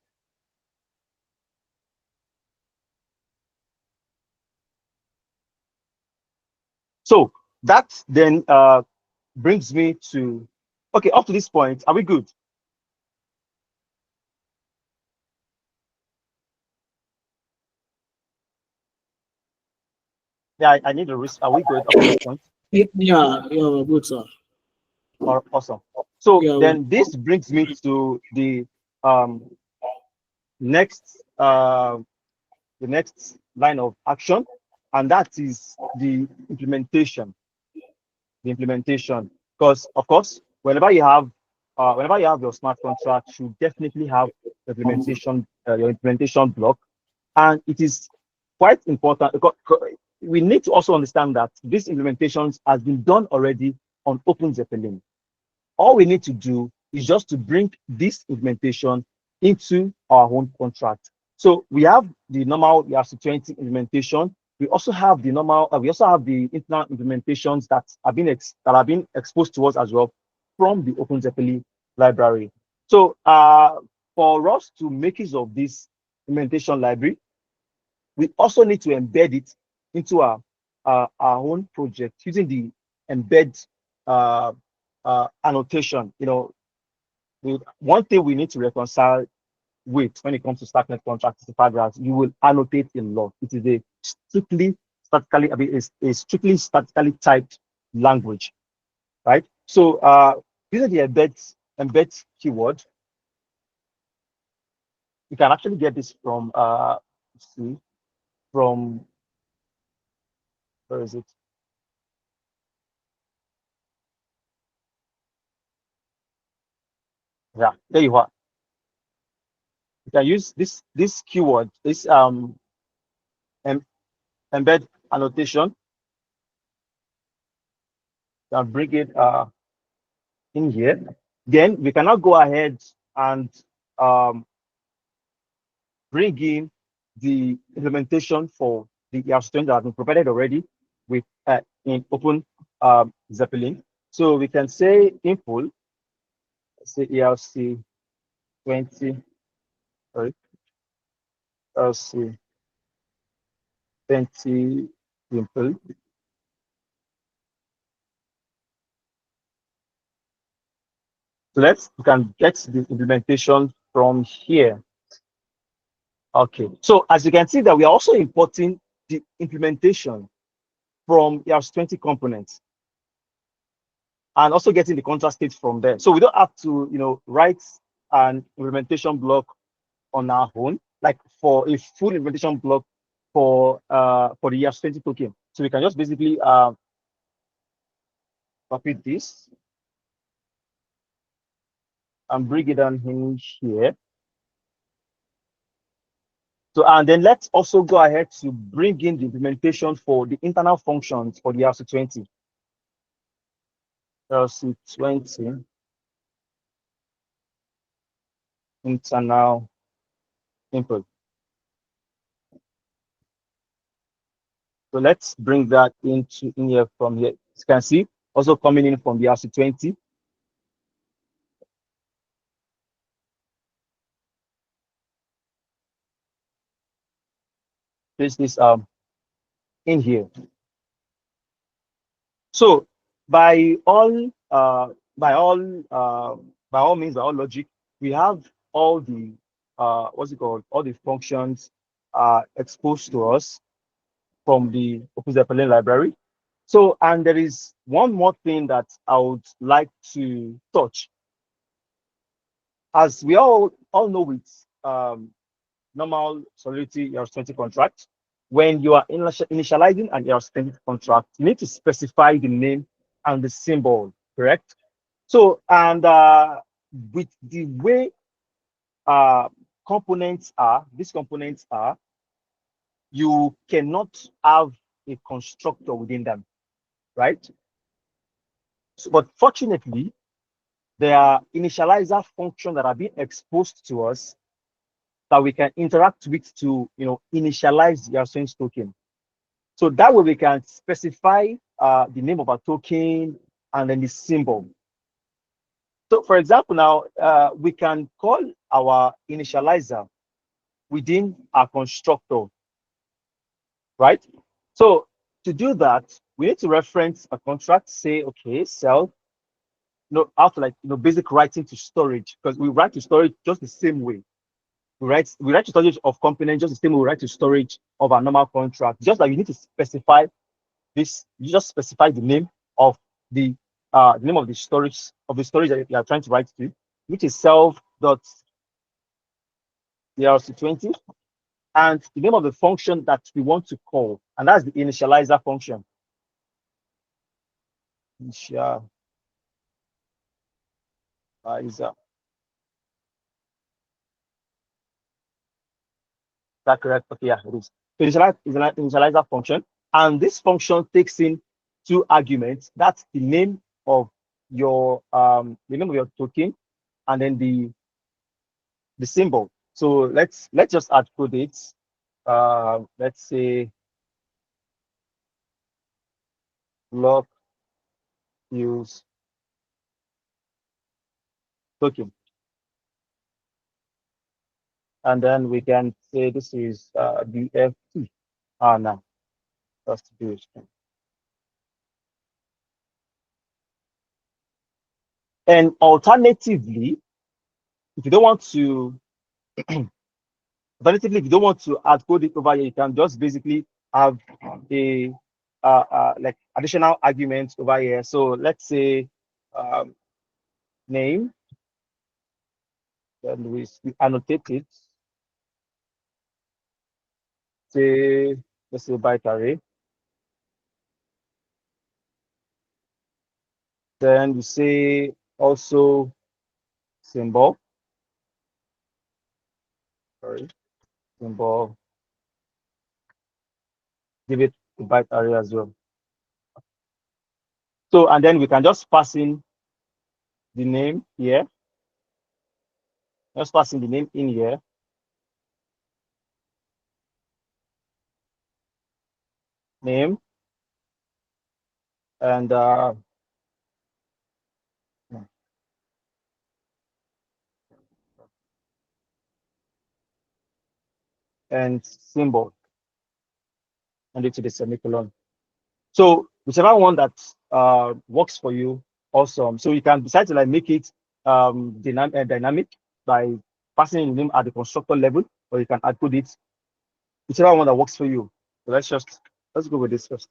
So that then brings me to, okay, up to this point, are we good? Yeah, I need a risk. Are we good up to this point? Yeah, good, sir. Awesome. So Yeah, then this brings me to the next line of action, and that is the implementation. The implementation, because of course, whenever you have your smart contract, you definitely have implementation, your implementation block, and it is quite important because we need to also understand that this implementations has been done already on OpenZeppelin. All we need to do is just to bring this implementation into our own contract. So we have the normal ERC20 implementation. We also have the normal, we also have the internal implementations that have been exposed to us as well from the OpenZeppelin library. So for us to make use of this implementation library, we also need to embed it into our own project using the embed annotation. You know, one thing we need to reconcile with when it comes to Starknet contract is the fact that you will annotate a lot. It is a strictly statically, I mean, it's a strictly statically typed language, right? So using the embed keyword, you can actually get this from from, where is it? Yeah, there you are. You can use this keyword, this embed annotation, and bring it in here. Then we cannot go ahead and bring in the implementation for the ERC20 that has been provided already with in open Zeppelin. So we can say info, say ERC20, sorry, ERC20 simple. So we can get the implementation from here. Okay, so as you can see that we are also importing the implementation from ERC20 components and also getting the contract state from there. So we don't have to, write an implementation block on our own, like for a full implementation block for the ERC20 token. So we can just basically copy this and bring it down in here. So, and then let's also go ahead to bring in the implementation for the internal functions for the ERC20. ERC20 internal input. So let's bring that in here from here. As you can see, also coming in from the ERC20. This is in here. So by all means, by all logic, we have all the what's it called? All the functions exposed to us from the OpenZeppelin library. So, and there is one more thing that I would like to touch. As we all know with normal Solidity ERC20 contract, when you are initializing an ERC20 contract, you need to specify the name and the symbol, correct? So, and with the way these components are, you cannot have a constructor within them, right? So, but fortunately, there are initializer functions that are being exposed to us that we can interact with to initialize the ERC20 token. So that way we can specify the name of our token and then the symbol. So for example, now we can call our initializer within our constructor, right? So to do that, we need to reference a contract, say, okay, self, after basic writing to storage, because we write to storage just the same way. We write to storage of component just the same way we write to storage of our normal contract. Just like you need to specify this, you just specify the name of the name of the storage that you are trying to write to, which is self.erc20, and the name of the function that we want to call, and that's the initializer function. Initializer. Is that correct? Okay, yeah, it is. So initializer function, and this function takes in two arguments. That's the name of your token, and then the symbol. So let's just add code it. Let's say block use token, and then we can say this is BFT. No, that's do it. And alternatively, if you don't want to add code it over here, you can just basically have a like additional arguments over here. So let's say name, then we annotate it. Say let's say byte array. Then you say also symbol. Sorry, symbol. Give it the byte array as well. So, and then we can just pass in the name here. Just pass in the name in here. Name. And symbol, and into the semicolon. So whichever one that works for you, awesome. So you can decide to like make it dynamic by passing in the name at the constructor level, or you can output it, whichever one that works for you. So let's go with this first.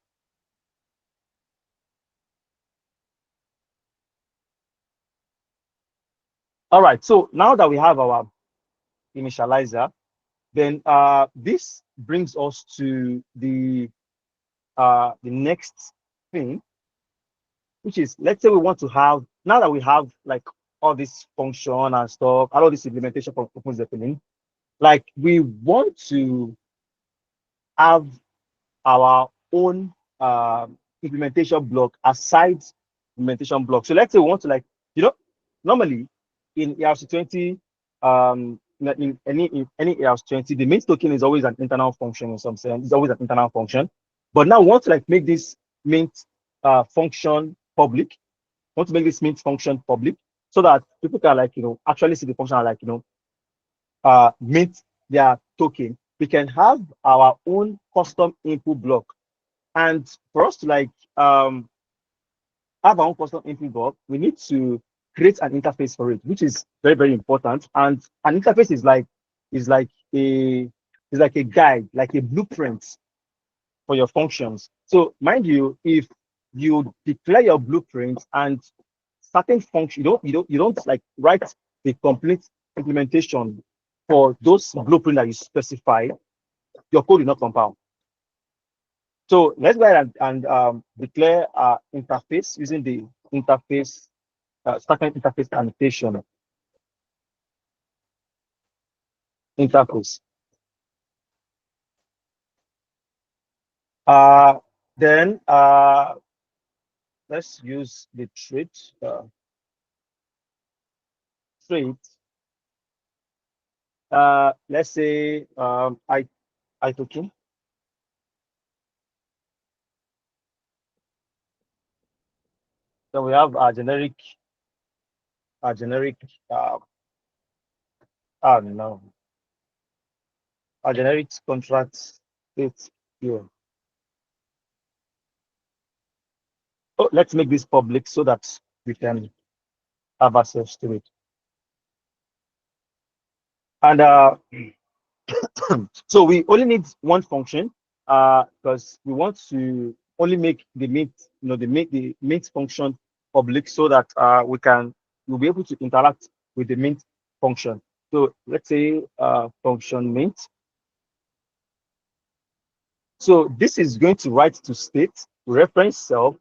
All right, so now that we have our initializer, then this brings us to the next thing, which is, let's say we want to have, now that we have like all this function and stuff, all this implementation from OpenZeppelin, like we want to have our own implementation block aside implementation block. So let's say we want to, like, normally in ERC20, in any ERC20, the main token is always an internal function in some sense. It's always an internal function. But now we want to like make this main function public. Want to make this main function public so that people can, like, actually see the function and, like, mint their token. We can have our own custom input block. And for us to like have our own custom input block, we need to create an interface for it, which is very, very important. And an interface is like a guide, like a blueprint for your functions. So mind you, if you declare your blueprint and certain function, you don't like write the complete implementation for those blueprint that you specify, your code will not compile. So let's go ahead and declare our interface using the interface Starknet interface annotation interface. Then let's use the trait let's say I token. So we have a generic no, a generic contract state here. Oh, let's make this public so that we can have access to it. And so we only need one function because we want to only make the main function public so that we'll be able to interact with the main function. So let's say function main. So this is going to write to state reference self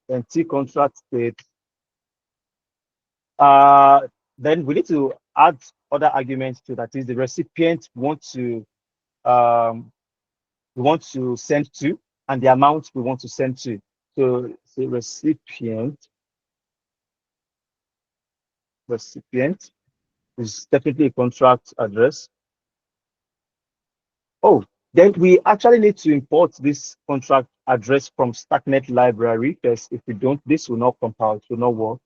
and T contract state. Then we need to add other arguments to that. Is the recipient we want to send to, and the amount we want to send to. So the recipient is definitely a contract address. Oh, then we actually need to import this contract address from Starknet library, because if we don't, this will not compile, it will not work.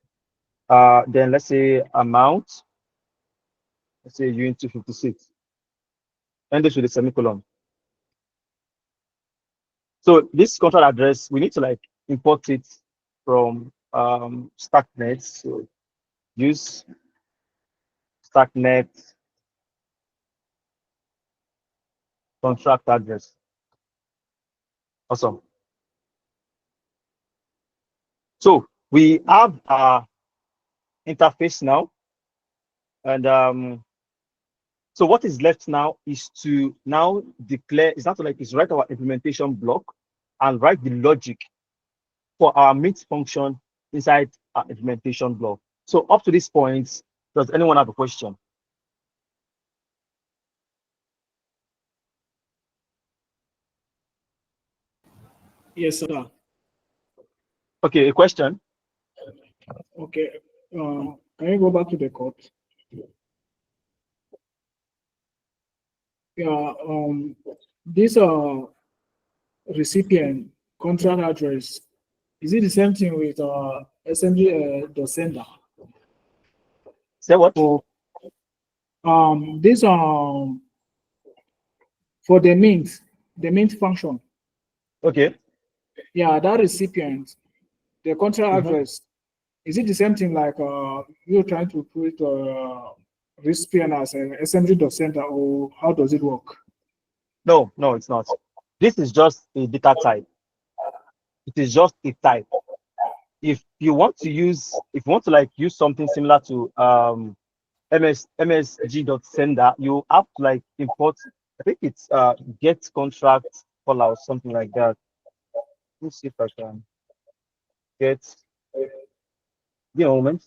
Then let's say amount, let's say UN 256, and this with a semicolon. So this contract address, we need to like import it from Starknet. So use Starknet contract address. Awesome. So we have our interface now, and so what is left now is to now declare. It's not like it's write our implementation block and write the logic for our mint function inside our implementation block. So up to this point, does anyone have a question? Yes, sir. Okay, a question. Okay. Can you go back to the code? Yeah. This recipient contract address, is it the same thing with SMG the sender? Say what? For this for the mint function. Okay. Yeah, that recipient, the contract Mhm. address, is it the same thing like you're trying to put recipient as an SMG.center, or how does it work? No, no, it's not. This is just a data type. It is just a type. If you want to like use something similar to msg.sender, you have to like import, I think it's get contract call or something like that. Let's see if I can get, give me a moment.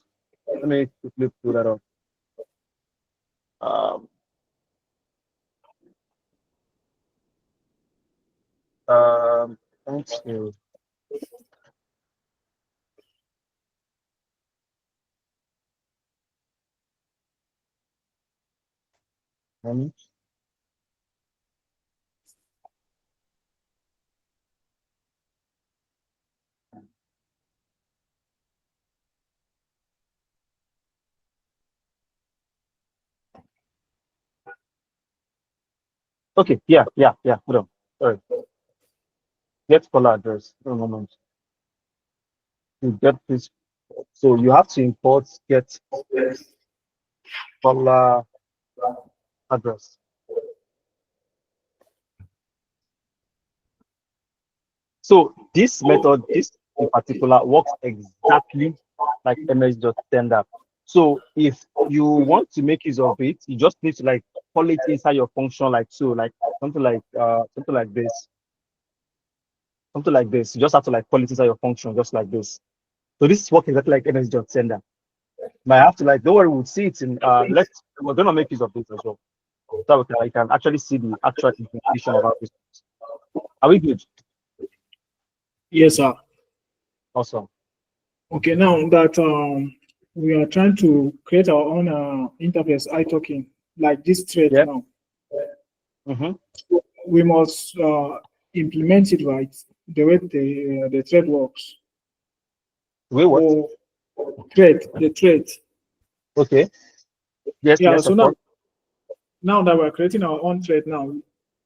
Let me quickly pull that up. Um, let's see. Okay, yeah, hold on. Sorry. Get caller address. One moment. You get this. So you have to import get caller address. So this method, this in particular, works exactly like ms.standard. So if you want to make use of it, you just need to like call it inside your function like so, like something like this. Something like this. You just have to like call it inside your function, just like this. So this works exactly like ms.sender. But I have to like, don't worry, we'll see it in we're gonna make use of this as well. So we can actually see the actual implementation of our business. Are we good? Yes, sir. Awesome. Okay, now that we are trying to create our own interface iToken, like this thread Yeah. now, Mm-hmm. we must implement it right, the way the thread works. Wait, what? Or the thread. Okay. Yes, Yeah, yes, so of course. now that we're creating our own thread now,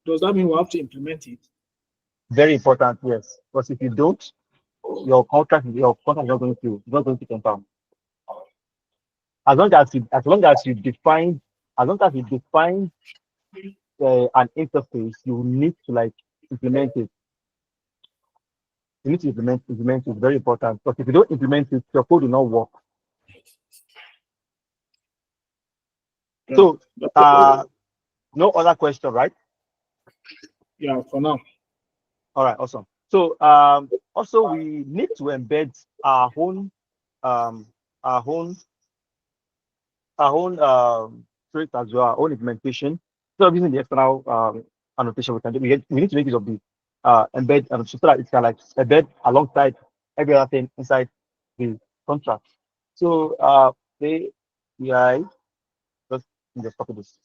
does that mean we have to implement it? Very important, yes. Because if you don't, your contract is not going to confirm. As long as you define an interface, you need to like implement it. You need to implement it. Very important. Because if you don't implement it, your code will not work. Yeah. So no other question, right? Yeah, for now. All right, awesome. So also we need to embed our own um our own script as well, our own implementation. So using the external annotation we can do, we need to make use of the embed so that it can like embed alongside every other thing inside the contract. So they yeah, just copy this.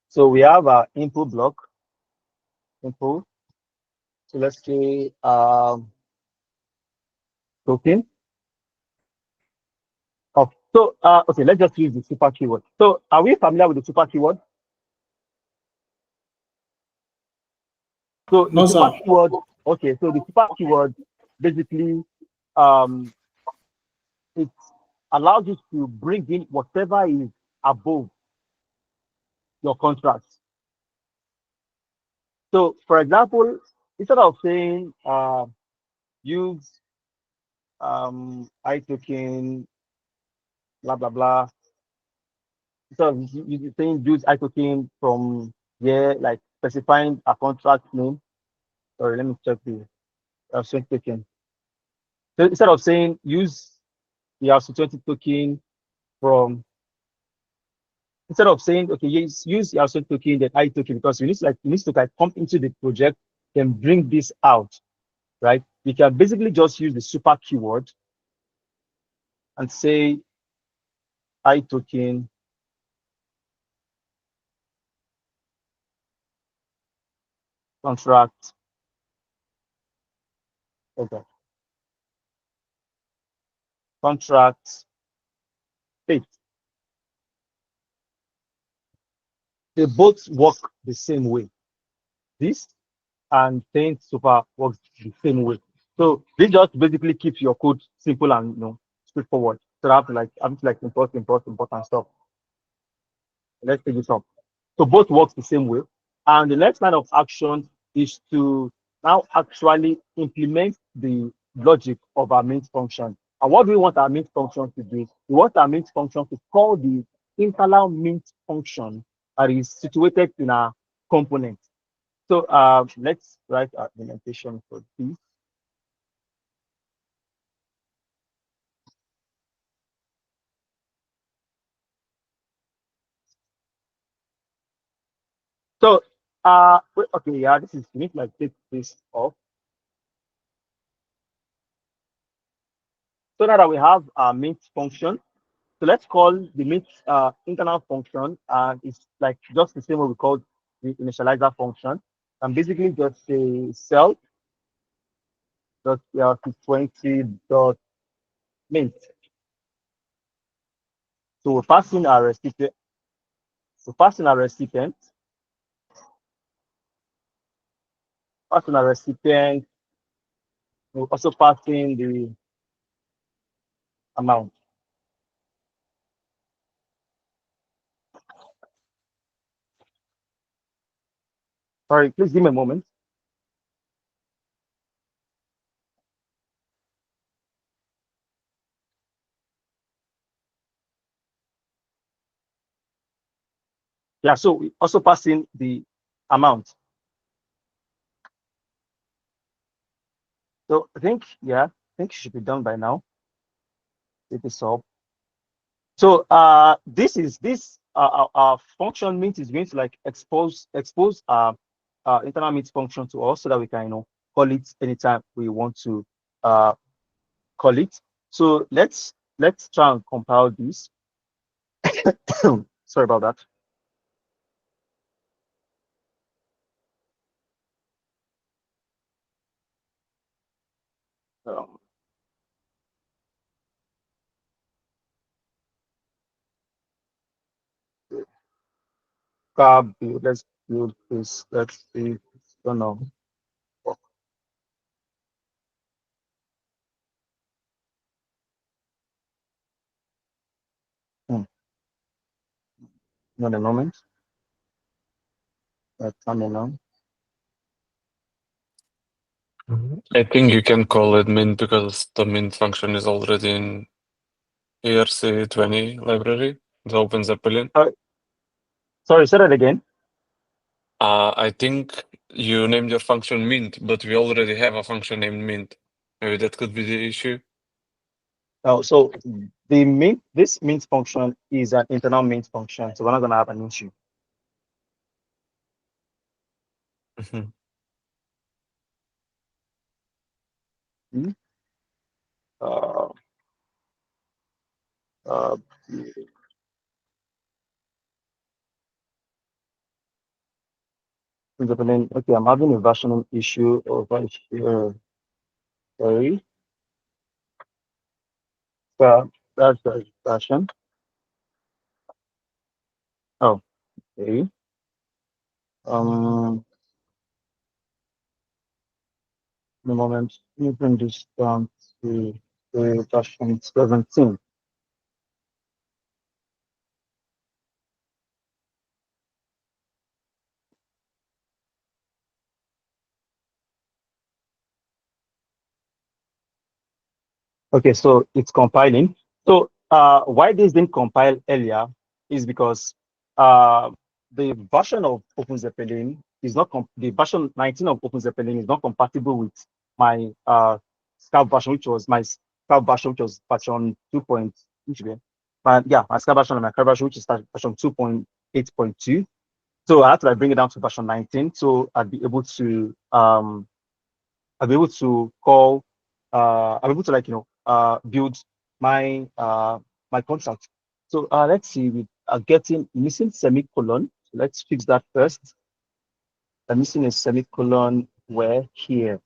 So we have our input block, input. So let's say token. Oh, so okay, let's just use the super keyword. So are we familiar with the super keyword? So the No, super sir. keyword, okay, so the super keyword basically um it allows you to bring in whatever is above your contract. So for example, instead of saying use I token blah blah blah, instead of you saying use I token from here, like specifying a contract name. Sorry, let me check the swing token. So instead of saying use the ERC20 token from instead of saying, okay, use ERC token, then I token, because you need to like come into the project, then bring this out, right? We can basically just use the super keyword and say I token contract. Okay. Contract state. They both work the same way. This and Paint Super works the same way. So this just basically keeps your code simple and straightforward. So I have to like important stuff. Let's take this up. So both works the same way. And the next line of action is to now actually implement the logic of our main function. And what do we want our main function to do? We want our main function to call the internal main function that is situated in our component. So let's write our implementation for this. So okay, yeah, this is, we need to like take this off. So now that we have our main function, so let's call the main internal function, and it's like just the same way we called the initializer function. And basically just say cell dot ERC20 dot mint. So we're passing our recipient. So passing our recipient. Passing our recipient. We're also passing the amount. Sorry, please give me a moment. Yeah, so we also passing the amount. So I think it should be done by now. It is up. So this our function mint is going to like expose internal mint function to us so that we can call it anytime we want to call it. So let's try and compile this. Sorry about that. Let's build this. Let's see if it's gonna work. Not a moment. That's coming on. I think you can call it mint because the mint function is already in ERC20 library, the Open Zeppelin. Sorry, say that again. I think you named your function mint, but we already have a function named mint. Maybe that could be the issue. Oh, so this mint function is an internal mint function, so we're not gonna have an issue. Mhm. Uh, uh, okay, I'm having a versioning issue over here. Sorry. That's the version. Oh, okay. In a moment, you bring this down to the version 17. Okay, so it's compiling. So why this didn't compile earlier is because the version of OpenZeppelin is not the version 19 of OpenZeppelin is not compatible with my Scarb version, which was version 2. Which way? my Scarb version and my Cairo version, which is version 2.8.2. So I had to like bring it down to version 19. So I'd be able to I'll be able to call I'll be able to like build my my contract. So let's see, we are getting missing semicolon. So let's fix that first. I'm missing a semicolon where here.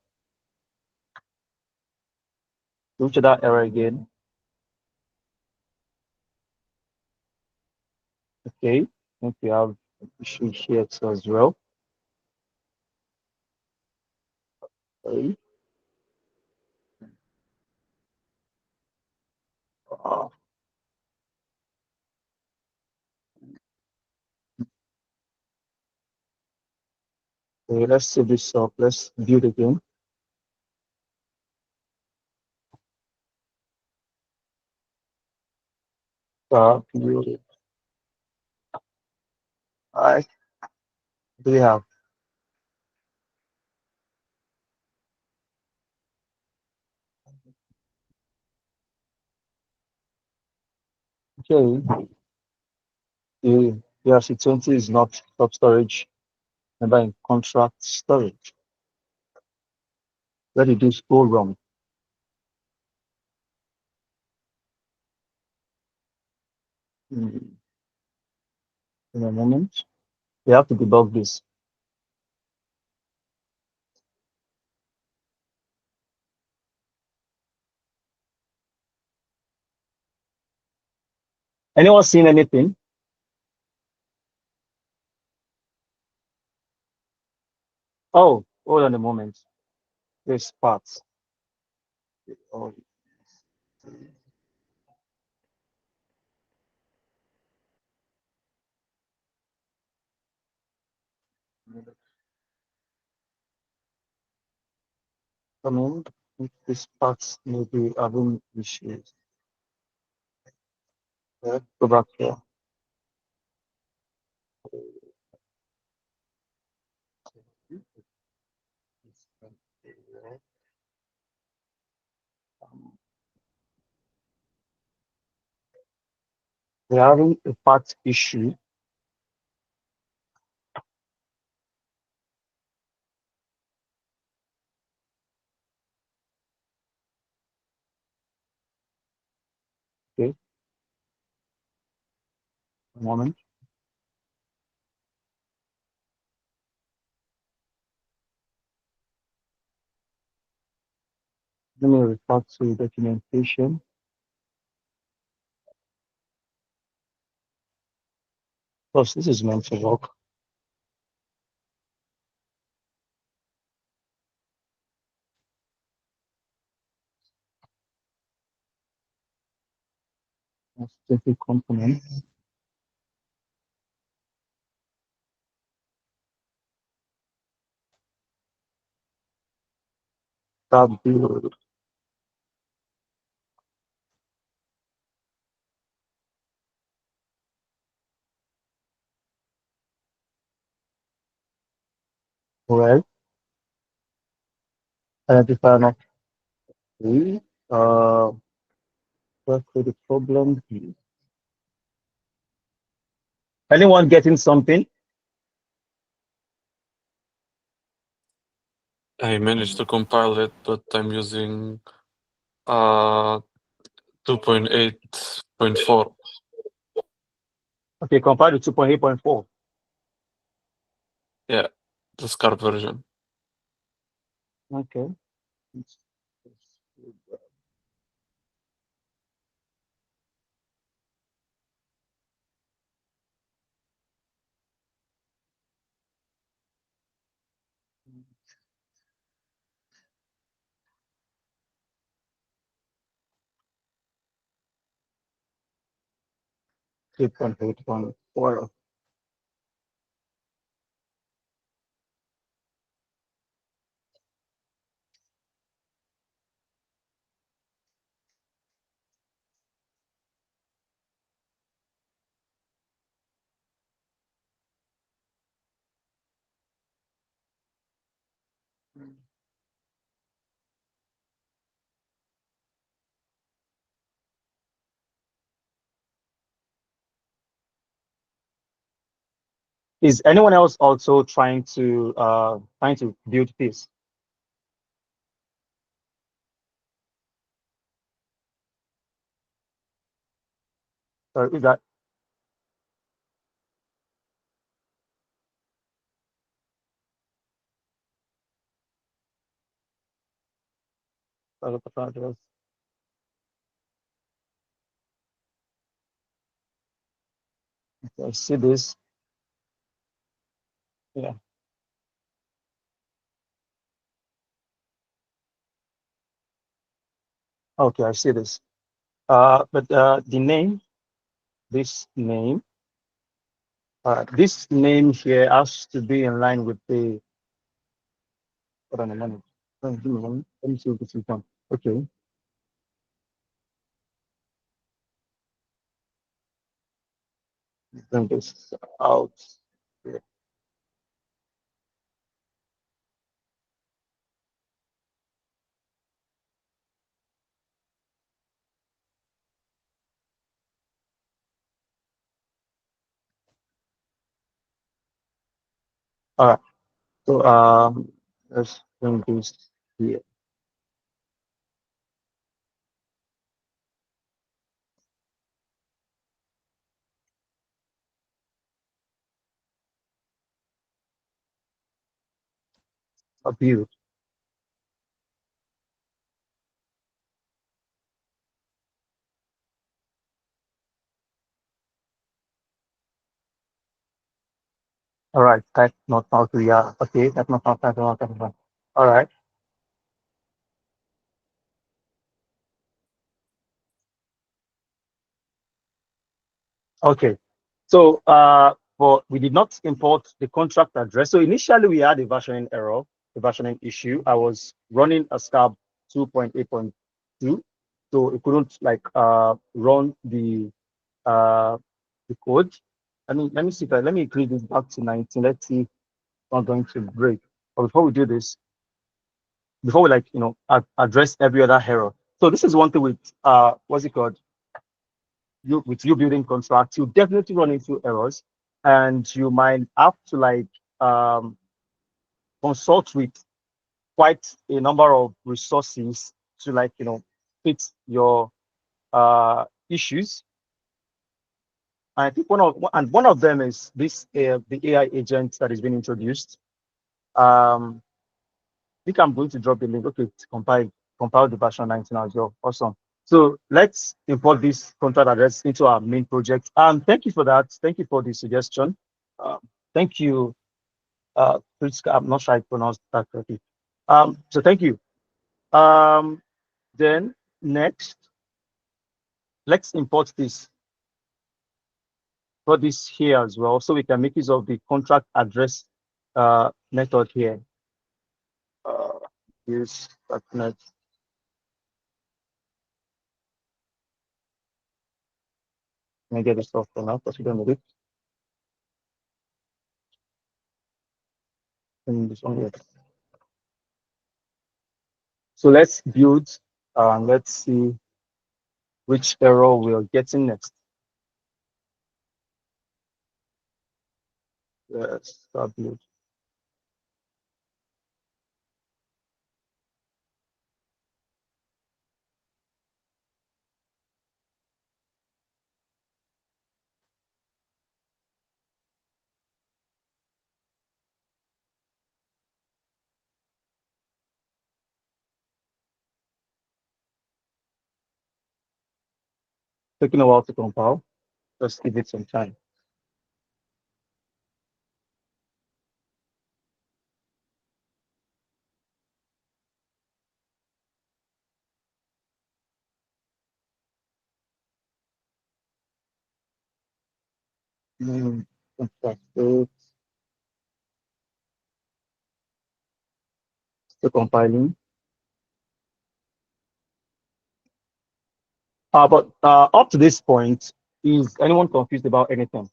Go to that error again. Okay, I think we have an issue here too as well. Okay. Uh, okay, let's save this up. Let's build again. Build. All right. Do we have? Okay. The ERC20 is not top storage, never in contract storage. Where did this go wrong? In a moment. We have to debug this. Anyone seen anything? Oh, hold on a moment. This parts. Oh, I mean, if this parts may be having issues. Let's go back here. We're having a part issue. Okay, a moment. Let me refer to documentation. Plus, this is meant to work. Specific component. Tab build. Well, identify not free. Where could the problem be? Anyone getting something? I managed to compile it, but I'm using 2.8.4. Okay, compare to 2.8.4. Yeah, the Scarb version. Okay. Two point eight point four. Is anyone else also trying to build this? Is that I see this? Yeah. Okay, I see this. But the name, this name, this name here has to be in line with the. Hold on a minute. Let me see if this is done. Okay. Bring this out. Yeah. All right. So let's bring this here. A view. All right. Type not found to yeah. Okay. That's not found. Type not found. All right. Okay. So but we did not import the contract address. So initially we had a versioning error, a versioning issue. I was running a Scarb 2.8.2, so it couldn't like run the code. Let me see if let me increase this back to 19. Let's see if I'm going to break. But before we do this, before we like address every other error. So this is one thing with what's it called? You building contracts, you definitely run into errors, and you might have to like consult with quite a number of resources to like fix your issues. I think one of them is this the AI agent that has been introduced. I think I'm going to drop the link. Okay, to compile the version 19 as well. Awesome. So let's import this contract address into our main project. Thank you for that. Thank you for the suggestion. Thank you. Priska, I'm not sure I pronounced that correctly. So thank you. Then next, let's import this for this here as well, so we can make use of the contract address method here. Use Starknet. Let me get this off for now because we don't need it. This one here. So let's build and let's see which error we're getting next. Let's start build. Taking a while to compile. Just give it some time. Contract. Still compiling. But up to this point, is anyone confused about anything?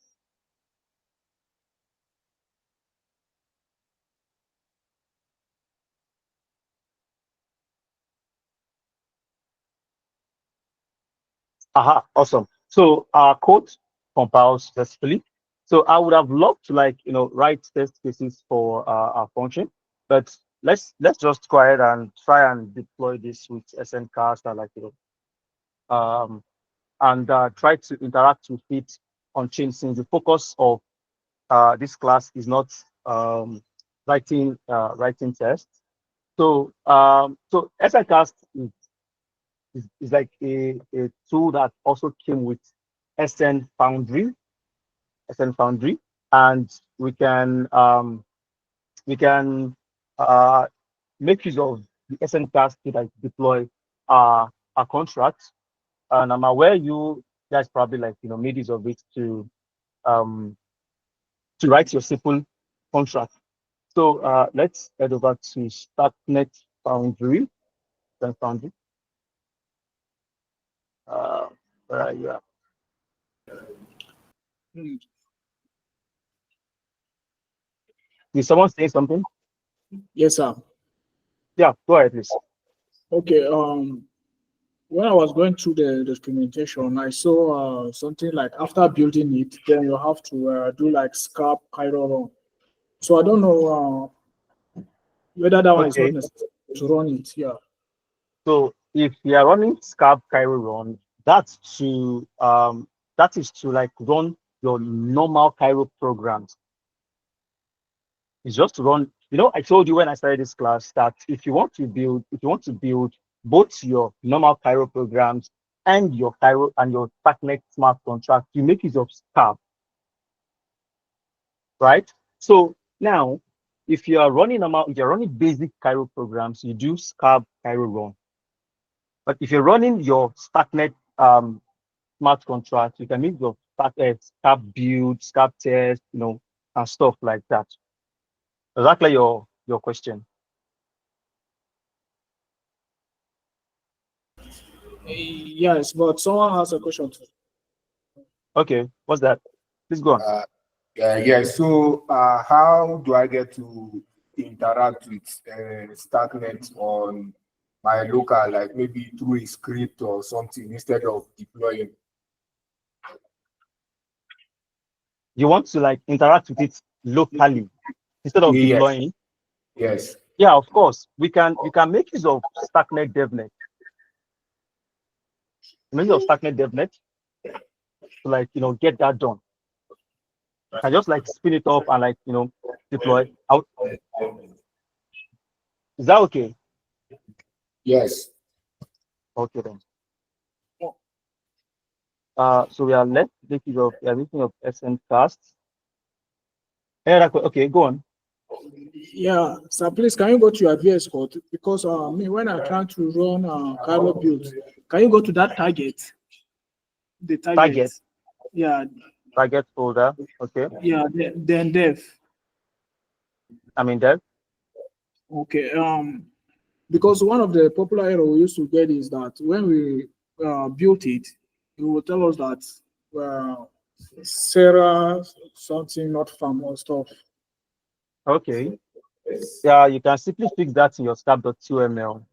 Aha, awesome. So our code compiles successfully. So I would have loved to write test cases for our function, but let's just go ahead and try and deploy this with SNcast and try to interact with it on chain, since the focus of this class is not writing tests. So so SNcast is like a tool that also came with SN Foundry, and we can uh, make use of the SNcast to deploy our contracts. And I'm aware you guys probably made use of it um, to write your simple contract. So let's head over to Starknet Foundry. Foundry. Where are you at? Is someone saying something? Yes, sir. Yeah, go ahead, please. Okay. When I was going through the documentation, I saw something like after building it, then you have to do like Scarb Cairo run. So I don't know whether that one is not Okay. necessary to run it. Yeah. So if you are running Scarb Cairo run, that is to run your normal Cairo programs. It's just to run. I told you when I started this class that if you want to build both your normal Cairo programs and your Cairo and your Starknet smart contract, you make use of Scarb, right? So now, if you're running basic Cairo programs, you do Scarb Cairo run. But if you're running your Starknet smart contract, you can make your Scarb build, Scarb test, and stuff like that. Exactly your question. Yes, but someone has a question too. Okay, what's that? Please go on. Yeah. So, how do I get to interact with Starknet on my local, like maybe through a script or something instead of deploying? You want to interact with it locally instead of Yes. deploying? Yes. Yeah, of course. We can make use of Starknet Devnet. Make use of Starknet Devnet to get that done. I just spin it up and deploy out. Is that okay? Yes. Okay then. So we are making of SNcast. Okay, go on. Yeah, so please, can you go to your VS Code? Because me, when I try to run Cairo build, can you go to that target? The target. Yeah. Target folder. Okay. Yeah. Then dev. I'm in dev. Okay. Because one of the popular error we used to get is that when we built it, it will tell us that Sarah something not farm or stuff. Okay. Yeah, you can simply fix that in your stab.qml.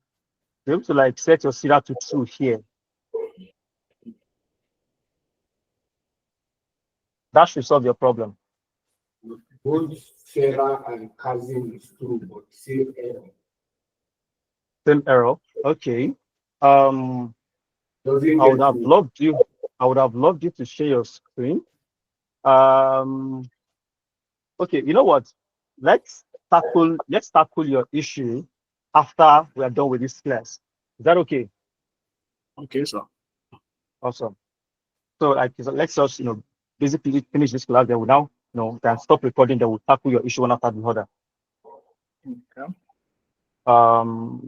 You're able to set your serial to true here. That should solve your problem. Both Sarah and Kazim is true, but same error. Same error. Okay. I would have loved you to share your screen. Okay, you know what? Let's tackle your issue after we are done with this class. Is that okay? Okay, sir. Awesome. So let's just basically finish this class. Then we now can stop recording. Then we'll tackle your issue one after the other. Okay. All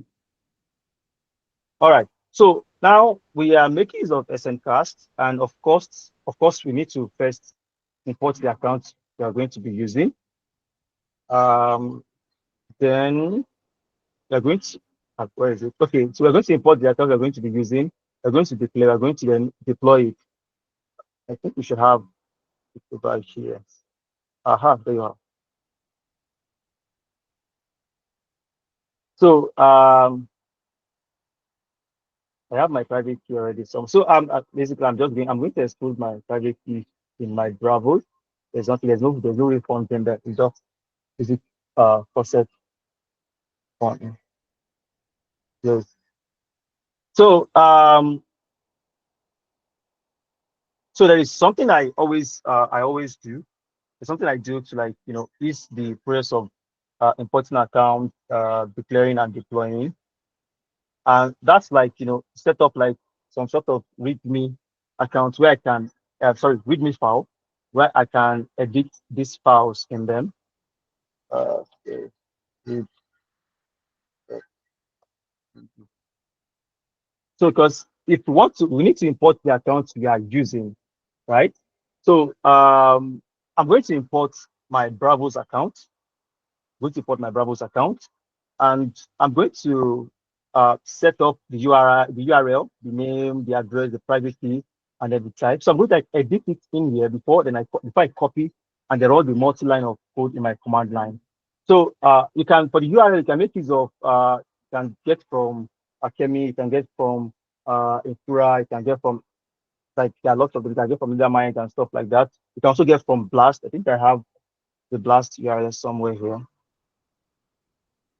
right. So now we are making use of SNcast, and of course, we need to first import the account we are going to be using. Then we are going to where is it? Okay, so we're going to import the account we're going to be using. We're going to declare. We're going to then deploy it. I think we should have it over here. Aha, there you are. So I have my private key already. So basically I'm going to expose my private key in my Bravo. There's nothing, there's no refund in there. It's just basic process fund. Yes. So so there is something I always do. It's something I do to, like, ease the process of importing account, declaring and deploying. And that's like, set up like some sort of README account where I can, sorry, README file where I can edit these files in them. Okay. So, because if we want to, we need to import the accounts we are using, right? So, I'm going to import my Bravos account. I'm going to import my Bravos account, and I'm going to set up the URL, the name, the address, the private key, and then the type. So I'm going to edit it in here before I copy, and then all the multi-line of code in my command line. So you can, for the URL, you can make use of you can get from Akemi, you can get from Infura, you can get from, like, there are lots of them. You can get from Mind and stuff like that. You can also get from Blast. I think I have the Blast URL somewhere here.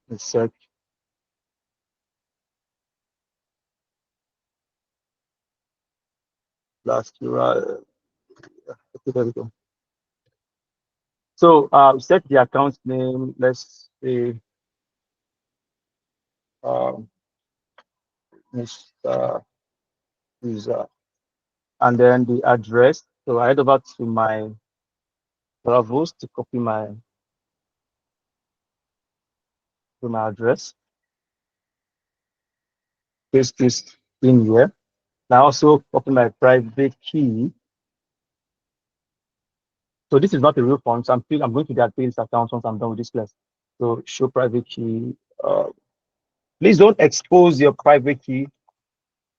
Let's search. Blast URL. Okay, there we go. So set the account name. Let's say Mr. User, and then the address. So I head over to my Bravos to copy my address. Paste this in here. I also copy my private key. So this is not a real font. So I'm going to the advanced account once I'm done with this class. So show private key. Please don't expose your private key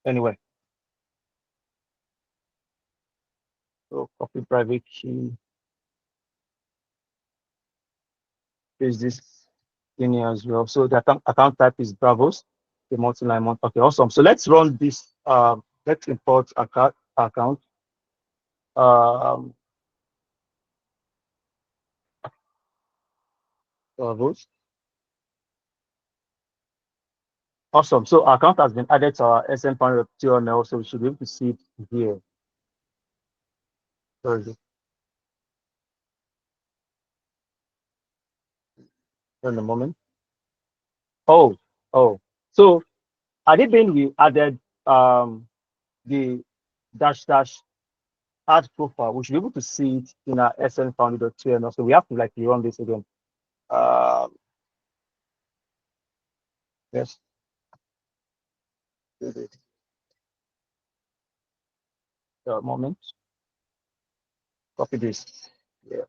anyway. So copy private key. Paste this in here as well. So the account type is Bravos, the multi-line month. Okay, awesome. So let's run this. Let's import account. Bravos. Awesome. So our account has been added to our SN panel now, so we should be able to see it here. Sorry. In a moment. Oh. So at the bin we added the dash add profile. We should be able to see it in our SN Foundry.tml. So we have to, like, run this again. Yes. A moment. Copy this. Yeah.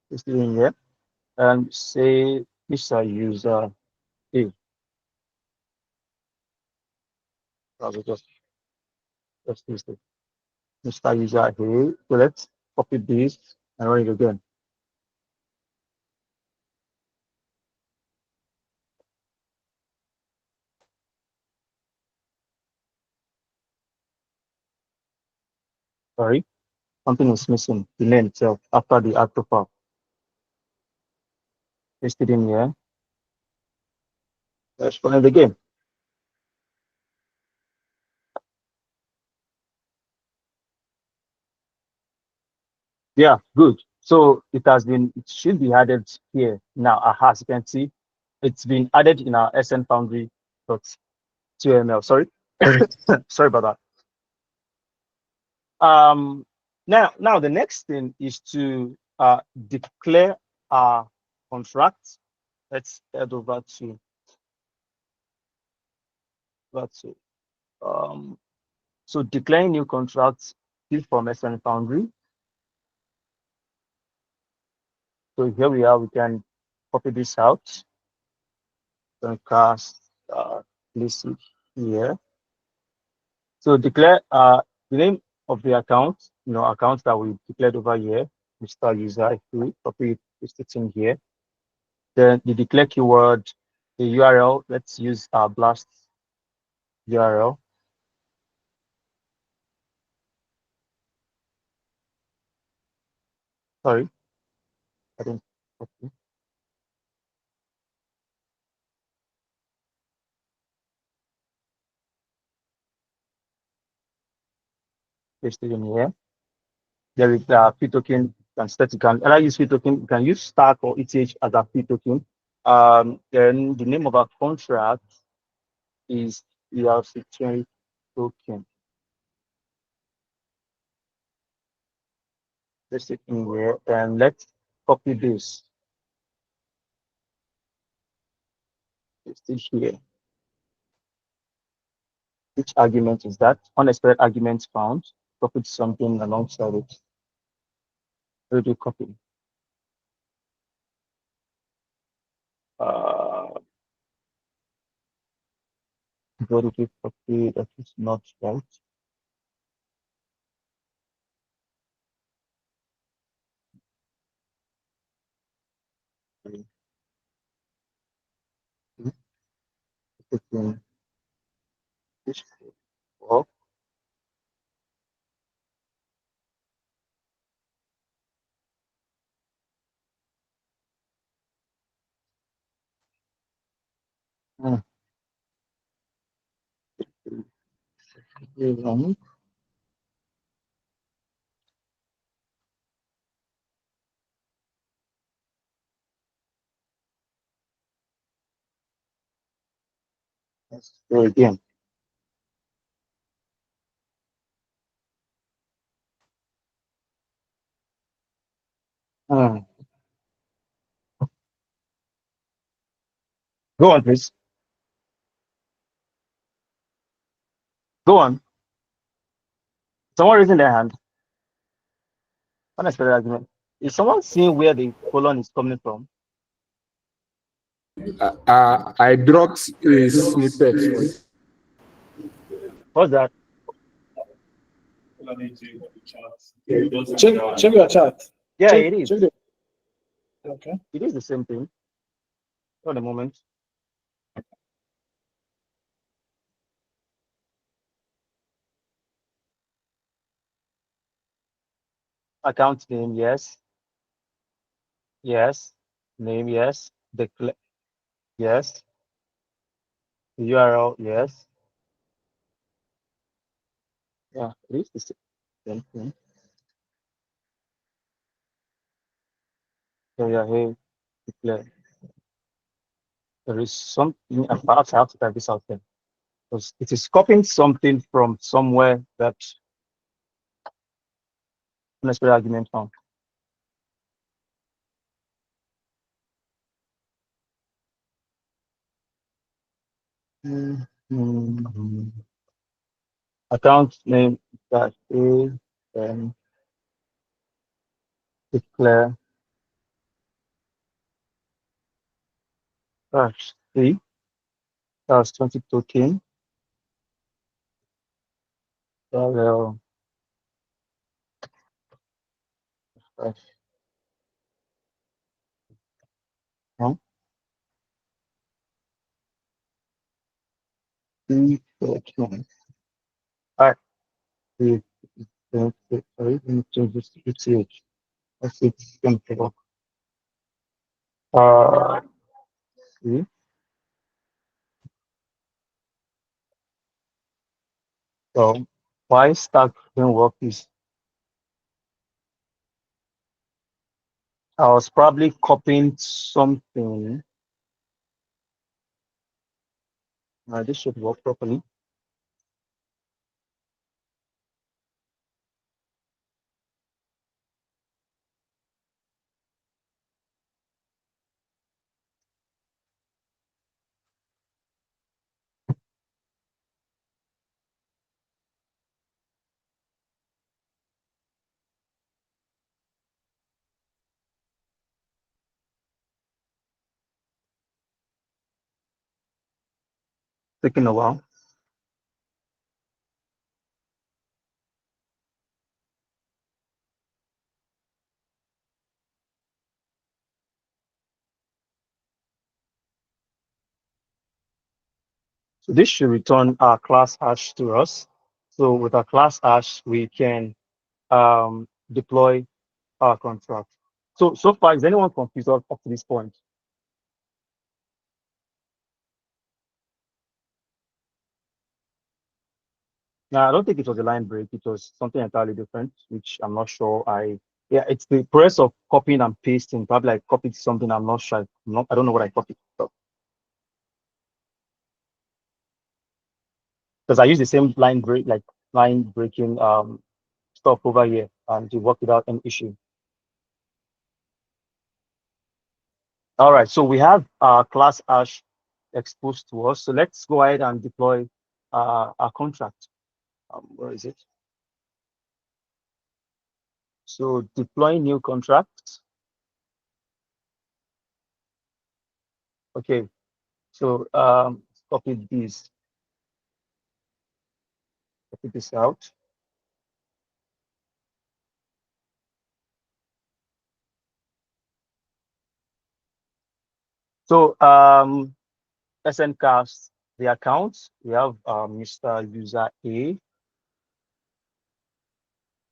This in here and say Mr. User A. I will just use it. Mr. User A. So let's copy this and run it again. Sorry, something is missing. The name itself after the add profile. Paste it in here. Let's run it again. Yeah, good. So it should be added here now. As you can see, it's been added in our SN Foundry.tml. Sorry, sorry about that. Now the next thing is to declare our contract. Let's head over to so declaring new contracts still from SN Foundry. So here we are. We can copy this out. Then cast place it here. So declare the name of the account. Accounts that we declared over here. Mr. User. If we copy it, paste it in here. Then the declare keyword, the URL. Let's use our Blast URL. Sorry, I didn't copy. Paste it in here. There is a fee token. Can set. You can either use fee token. You can use Stark or ETH as a fee token. Then the name of our contract is ERC20 token. Paste it in here, and let's copy this. Paste it here. Which argument is that? Unexpected arguments found. Copy something alongside it. Where do you copy? What if you copy that is not right? Taking this off. Hmm. Wrong. Let's go again. Hmm. Go on, please. Go on. Someone raising their hand. Unexpected argument. Is someone seeing where the colon is coming from? I dropped a snippet. What's that? Check your chat. Yeah, Check, it is. check the, okay. It is the same thing. Hold a moment. Account name, yes. Yes. Name, yes. Declare, yes. The URL, yes. Yeah, it is the same thing. So yeah, hey, declare. There is something, and perhaps I have to type this out there. Because it is copying something from somewhere that unexpected argument found. Account name that is declare C that's 20 token. Well, all right, we sorry, let me change this to ETH. That's it. Simple. See. So why Stack didn't work is I was probably copying something. This should work properly. Taking a while. So this should return our class hash to us. So with our class hash, we can deploy contract. So far, is anyone confused up to this point? No, I don't think it was a line break. It was something entirely different, which I'm not sure. Yeah, it's the process of copying and pasting. Probably I copied something. I'm not sure. I don't know what I copied. Because I use the same line break, like line breaking stuff over here, and to work without any issue. All right, so we have class hash exposed to us. So let's go ahead and deploy our contract. Where is it? So deploy new contract. Okay, so copy this out. So SNcast, the accounts, we have Mr. User A.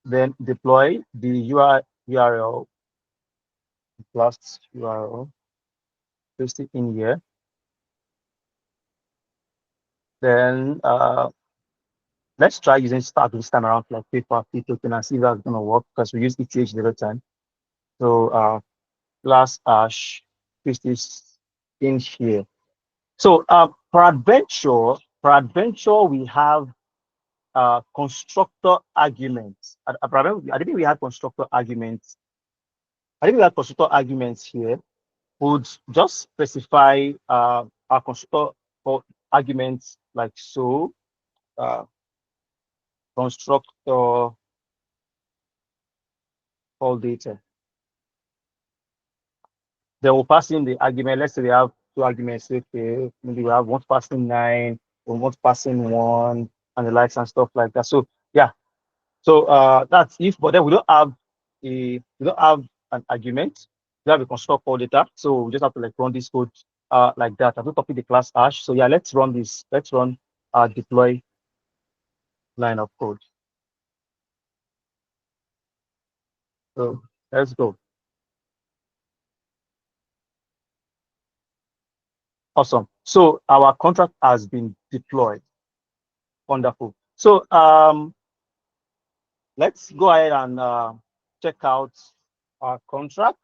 Then deploy the URL, last URL, paste it in here. Then let's try using Stark this time around, like paper token, and see if that's gonna work, because we use ETH the other time. So class hash, paste this in here. So peradventure, we have constructor arguments. I think we had constructor arguments. I think we had constructor arguments here. Would just specify our constructor or arguments like so. Constructor all data. They will pass in the argument. Let's say we have two arguments. Okay, maybe we have one passing 9, or one passing 1, and the likes and stuff like that. So yeah, so that's if. But then we don't have an argument. We have a construct all data. So we just have to like run this code like that. I will copy the class hash. So yeah, let's run this. Let's run deploy line of code. So let's go. Awesome. So our contract has been deployed. Wonderful. So let's go ahead and check out our contract.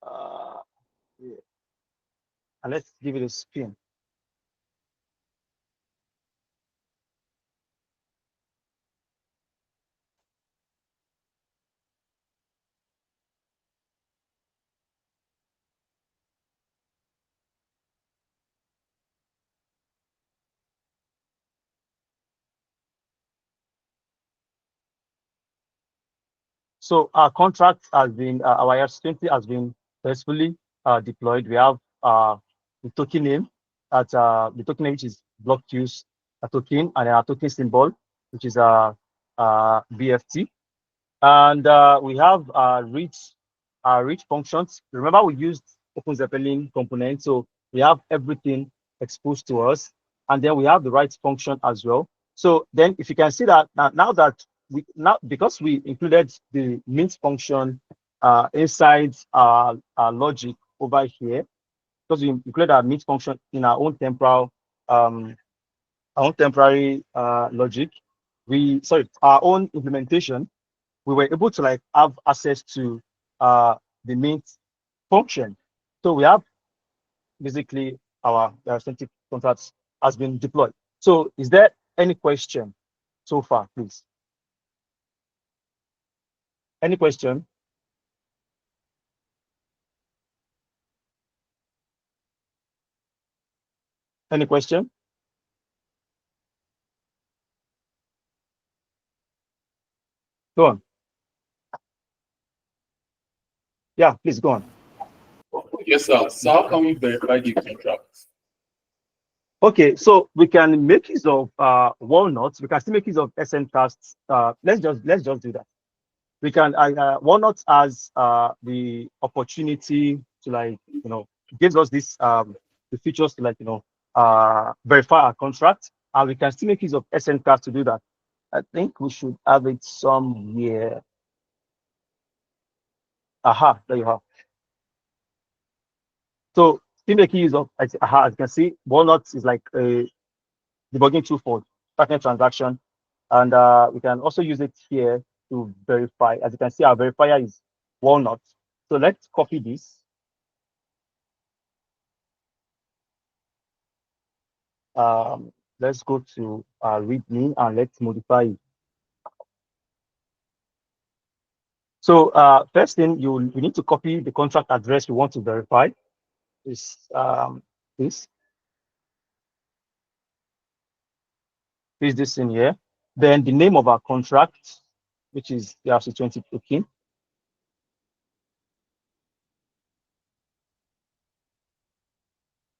Yeah. And let's give it a spin. So our contract has been, our ERC20 has been successfully deployed. We have the token name at the token name, which is block use a token, and our token symbol, which is BFT. And we have reach functions. Remember, we used Open Zeppelin component, so we have everything exposed to us, and then we have the right function as well. So then, if you can see that now that because we included the mint function inside our logic over here, because we included our mint function in our own temporal logic, our own implementation, we were able to like have access to the mint function. So we have basically our authentic contracts has been deployed. So is there any question so far, please? Any question? Any question? Go on. Yeah, please go on. Yes, sir. So how can we verify the contract? Okay, so we can make use of walnuts. We can still make use of SNcasts. Let's just do that. We can walnuts has the opportunity to like gives us this the features to like verify our contract, and we can still make use of SNcast to do that. I think we should have it somewhere. Aha, there you have. So still making use of, as you can see, Walnut is like a debugging tool for Starknet transaction. And we can also use it here to verify. As you can see, our verifier is Walnut. So let's copy this. Let's go to README and let's modify it. So first thing, you need to copy the contract address you want to verify. Is this. Paste this in here. Then the name of our contract, which is the ERC20 token.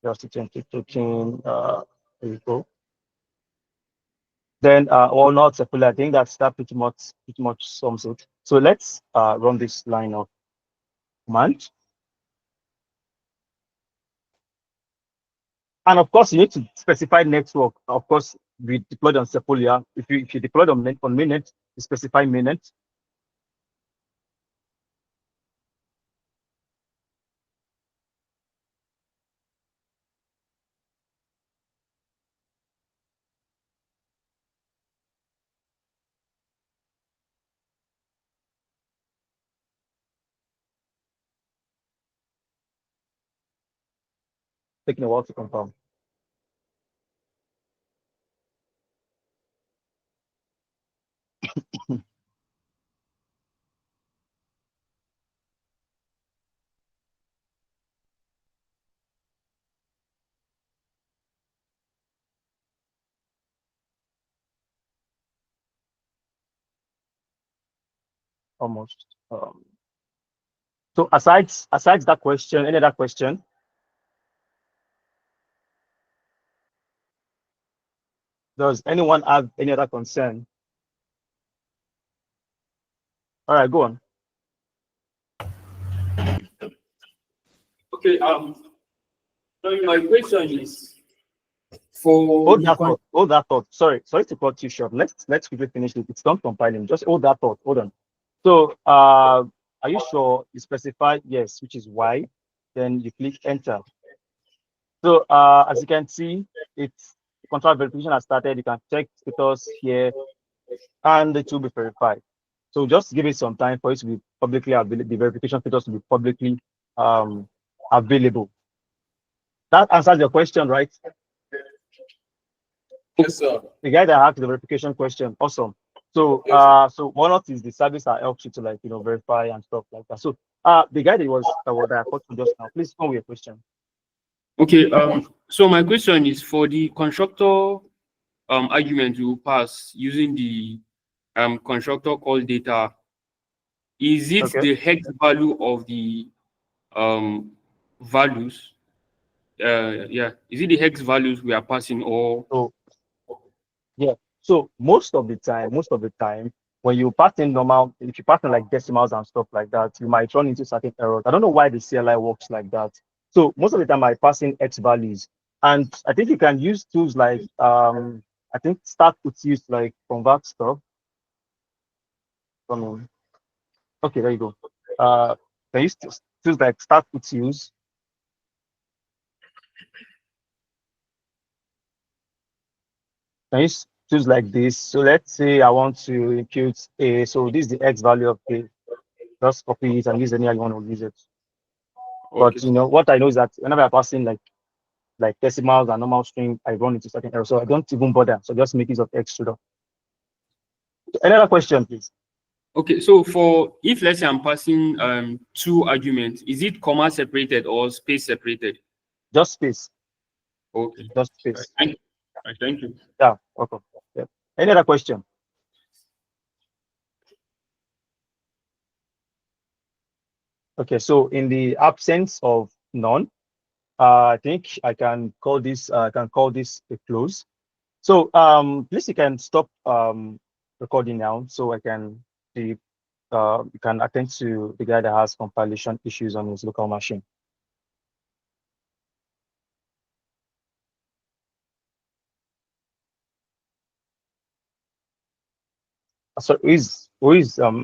ERC20 token. There we go. Then Walnut circular. I think that pretty much sums it. So let's run this line of command. And of course, you need to specify network. Of course, we deployed on Sepolia. If you deployed on mainnet, you specify mainnet. Taking a while to confirm. Almost. So aside that question, any other question? Does anyone have any other concern? All right, go on. Okay. So my question is for hold that thought. Sorry to cut you short. Let's quickly finish it. It's done compiling. Just hold that thought. Hold on. So are you sure you specify yes, which is Y? Then you click enter. So as you can see, it's contract verification has started. You can check status here, and it will be verified. So just give it some time for it to be publicly available. The verification status to be publicly available. That answers your question, right? Yes, sir. The guy that asked the verification question, awesome. So so Walnut is the service that helps you to like verify and stuff like that. So the guy that I caught you just now, please come with your question. Okay. So my question is for the constructor argument you pass using the constructor call data. Is it Okay. the hex value of the values? Yeah. Is it the hex values we are passing or? So yeah. So most of the time, when you pass in normal, if you pass in like decimals and stuff like that, you might run into certain errors. I don't know why the CLI works like that. So most of the time I pass in X values. And I think you can use tools like I think Start would use like convert stuff. Okay, there you go. Can use tools like Start would use. Can use tools like this. So let's say I want to impute a, so this is the X value of A. Just copy it and use any how you want to use it. But Okay. what I know is that whenever I pass in like decimals and normal string, I run into certain errors. So I don't even bother. So just make use of X to. Another question, please. Okay, so for if let's say I'm passing two arguments, is it comma separated or space separated? Just space. Okay. Just space. Thank you. Yeah. Okay. Yeah. Any other question? Okay. So in the absence of none, I think I can call this. I can call this a close. So please you can stop recording now, so I can see. You can attend to the guy that has compilation issues on his local machine. So who is